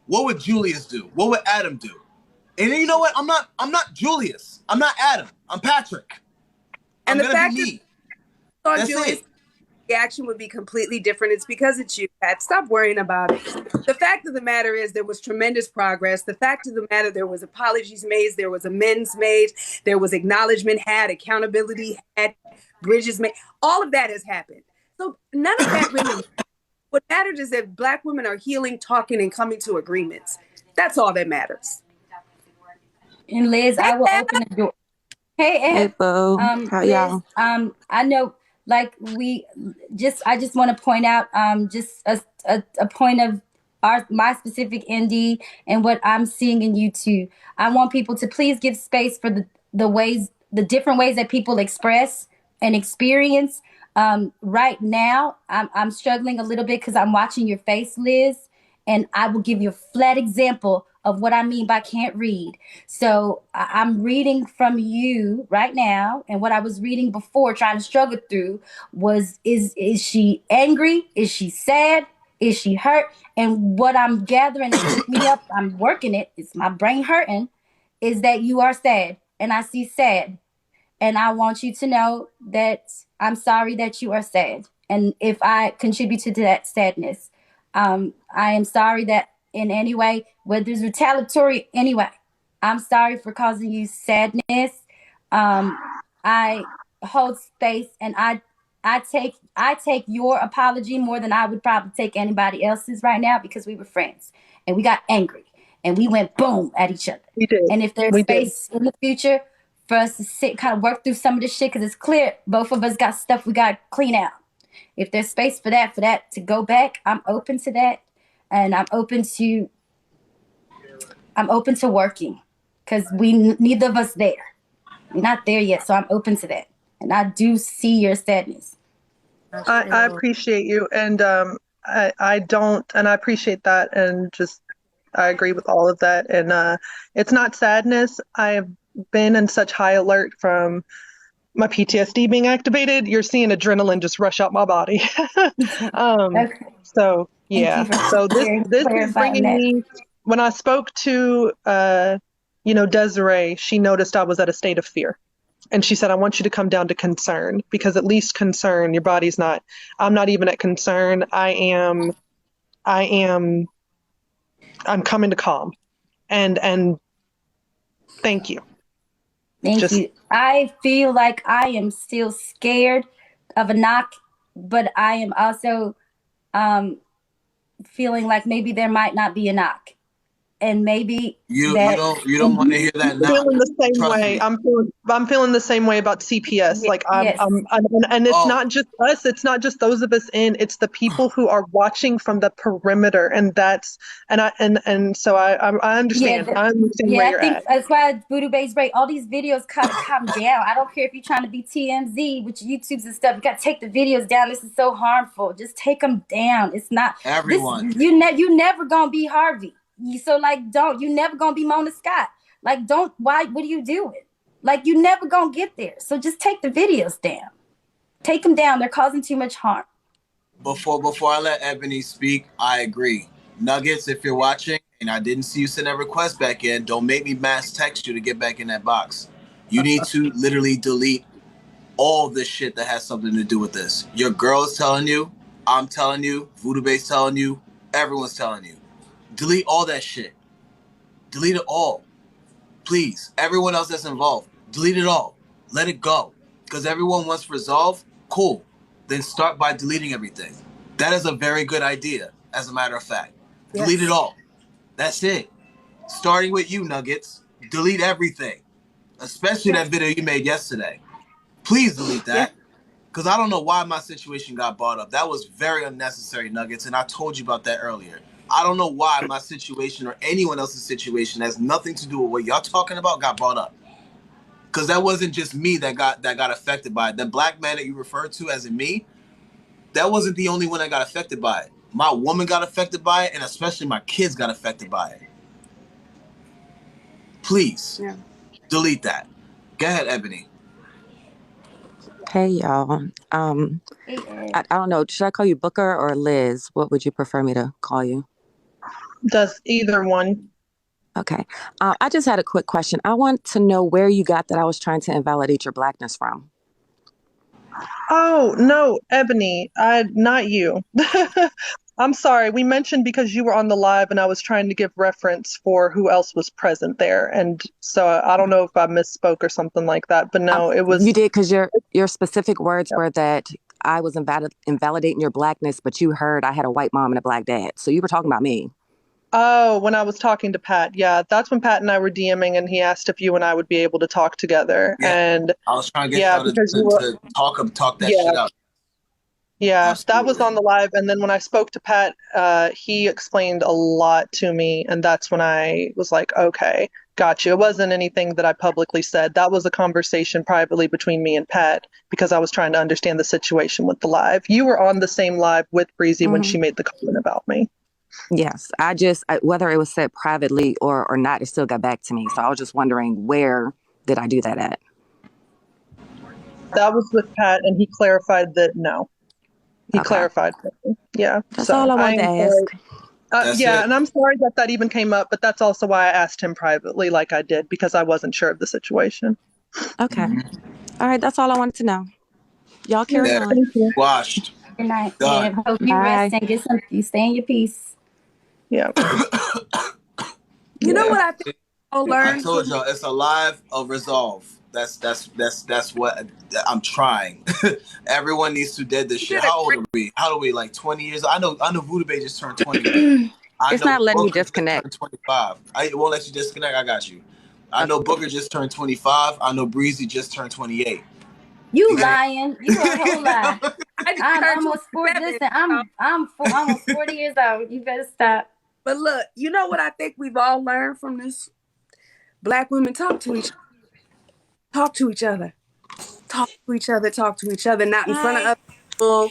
What would Julius do? What would Adam do? And then you know what? I'm not Julius. I'm not Adam. I'm Patrick. And I'm the gonna fact be me. that That's Julius, it. the action would be completely different. It's because it's you, Pat. Stop worrying about it. The fact of the matter is there was tremendous progress. The fact of the matter, there was apologies made, there was amends made, there was acknowledgement had, accountability had, bridges made. All of that has happened. So none of that really. What matters is that Black women are healing, talking, and coming to agreements. That's all that matters. And Liz, I will open the door. Hey, Boo. How y'all? Liz, I know, like I just want to point out, just a point of my specific indie and what I'm seeing in you too. I want people to please give space for the different ways that people express and experience. Right now, I'm struggling a little bit because I'm watching your face, Liz, and I will give you a flat example of what I mean by can't read. So I'm reading from you right now, and what I was reading before, trying to struggle through, was is she angry? Is she sad? Is she hurt? And what I'm gathering to pick me up, I'm working it. It's my brain hurting. Is that you are sad, and I see sad, and I want you to know that I'm sorry that you are sad, and if I contributed to that sadness, I am sorry that in any way, whether it's retaliatory anyway, I'm sorry for causing you sadness. I hold space, and I take your apology more than I would probably take anybody else's right now, because we were friends and we got angry and we went boom at each other. We did. And if there's space in the future for us to sit, kind of work through some of this shit, because it's clear both of us got stuff we got to clean out. If there's space for that to go back, I'm open to that, and I'm open to working, because neither of us there. We're not there yet, so I'm open to that, and I do see your sadness. I appreciate you, and I don't, and I appreciate that, and just I agree with all of that, and it's not sadness. I have been in such high alert from my PTSD being activated. You're seeing adrenaline just rush out my body. Okay. So yeah, so this is bringing me. When I spoke to Desiree, she noticed I was at a state of fear. And she said, I want you to come down to concern, because at least concern, your body's not, I'm not even at concern. I'm coming to calm. And thank you. Thank you. I feel like I am still scared of a knock, but I am also feeling like maybe there might not be a knock. and maybe You that. don't want to hear that now. Feeling the same Trust way. me. I'm feeling the same way about CPS. Like Yes. and it's not just us. It's not just those of us in. It's the people who are watching from the perimeter, and that's so I understand. I understand where I you're think at. that's why Voodoo Bay's right. All these videos gotta come down. I don't care if you're trying to be TMZ with your YouTubes and stuff. You gotta take the videos down. This is so harmful. Just take them down. It's not Everyone. You never gonna be Harvey. So like, you never gonna be Mona Scott. Like, what are you doing? Like, you never gonna get there. So just take the videos down. Take them down. They're causing too much harm. Before I let Ebony speak, I agree. Nuggets, if you're watching and I didn't see you send that request back in, don't make me mass text you to get back in that box. You need to literally delete all the shit that has something to do with this. Your girl is telling you, I'm telling you, Voodoo Bay's telling you, everyone's telling you. Delete all that shit. Delete it all. Please. Everyone else that's involved, delete it all. Let it go. Because everyone wants resolve, cool. Then start by deleting everything. That is a very good idea, as a matter of fact. Yes. Delete it all. That's it. Starting with you, Nuggets. Delete everything. Especially that video you made yesterday. Please delete that. Because I don't know why my situation got brought up. That was very unnecessary, Nuggets, and I told you about that earlier. I don't know why my situation or anyone else's situation has nothing to do with what y'all talking about got brought up. Because that wasn't just me that got affected by it. The black man that you referred to as in me, that wasn't the only one that got affected by it. My woman got affected by it, and especially my kids got affected by it. Please, delete that. Go ahead, Ebony. Hey, y'all. I don't know. Should I call you Booker or Liz? What would you prefer me to call you? Does either one. Okay. I just had a quick question. I want to know where you got that I was trying to invalidate your blackness from. Oh, no, Ebony, not you. I'm sorry. We mentioned because you were on the live and I was trying to give reference for who else was present there. And so I don't know if I misspoke or something like that, but no, it was. You did, because your specific words were that I was invalidating your blackness, but you heard I had a white mom and a black dad. So you were talking about me. Oh, when I was talking to Pat. Yeah, that's when Pat and I were DMing and he asked if you and I would be able to talk together. Yeah. And I was trying to get y'all to talk that shit out. Yeah, Absolutely. That was on the live. And then when I spoke to Pat, he explained a lot to me. And that's when I was like, okay, got you. It wasn't anything that I publicly said. That was a conversation privately between me and Pat because I was trying to understand the situation with the live. You were on the same live with Breezy when she made the comment about me. Yes, whether it was said privately or not, it still got back to me. So I was just wondering, where did I do that at? That was with Pat, and he clarified that no. He clarified. Yeah. That's all I wanted to ask. And I'm sorry that even came up, but that's also why I asked him privately like I did, because I wasn't sure of the situation. Okay. All right, that's all I wanted to know. Y'all carry on. Washed. Good night. Hope you rest and get some. You stay in your peace. Yeah. You know what I think I'll learn? I told y'all it's a live of resolve. That's what I'm trying. Everyone needs to dead this shit. How old are we? Like 20 years? I know Voodoo Bay just turned 20. It's not letting me disconnect. 25. It won't let you disconnect. I got you. I know Booker just turned 25. I know Breezy just turned 28. You lying? You a whole lie. I'm almost 40. Listen, I'm almost 40 years old. You better stop. But look, you know what I think we've all learned from this? Black women talk to each other. Talk to each other. Talk to each other. Talk to each other. Not in front of other people.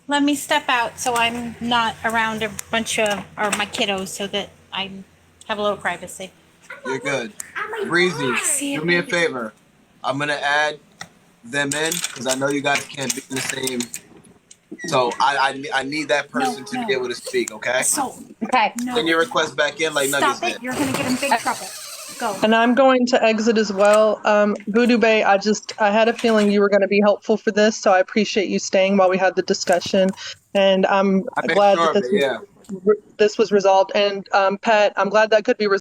Let me step out so I'm not around a bunch of my kiddos so that I have a little privacy. You're good. Breezy, do me a favor. I'm gonna add them in because I know you guys can't be in the same. So I need that person to be able to speak. Okay. Okay. Send your request back in like Nuggets did. You're gonna get in big trouble. Go. And I'm going to exit as well. Voodoo Bay, I had a feeling you were going to be helpful for this, so I appreciate you staying while we had the discussion. And I'm glad that this was resolved. And Pat, I'm glad that could be resolved.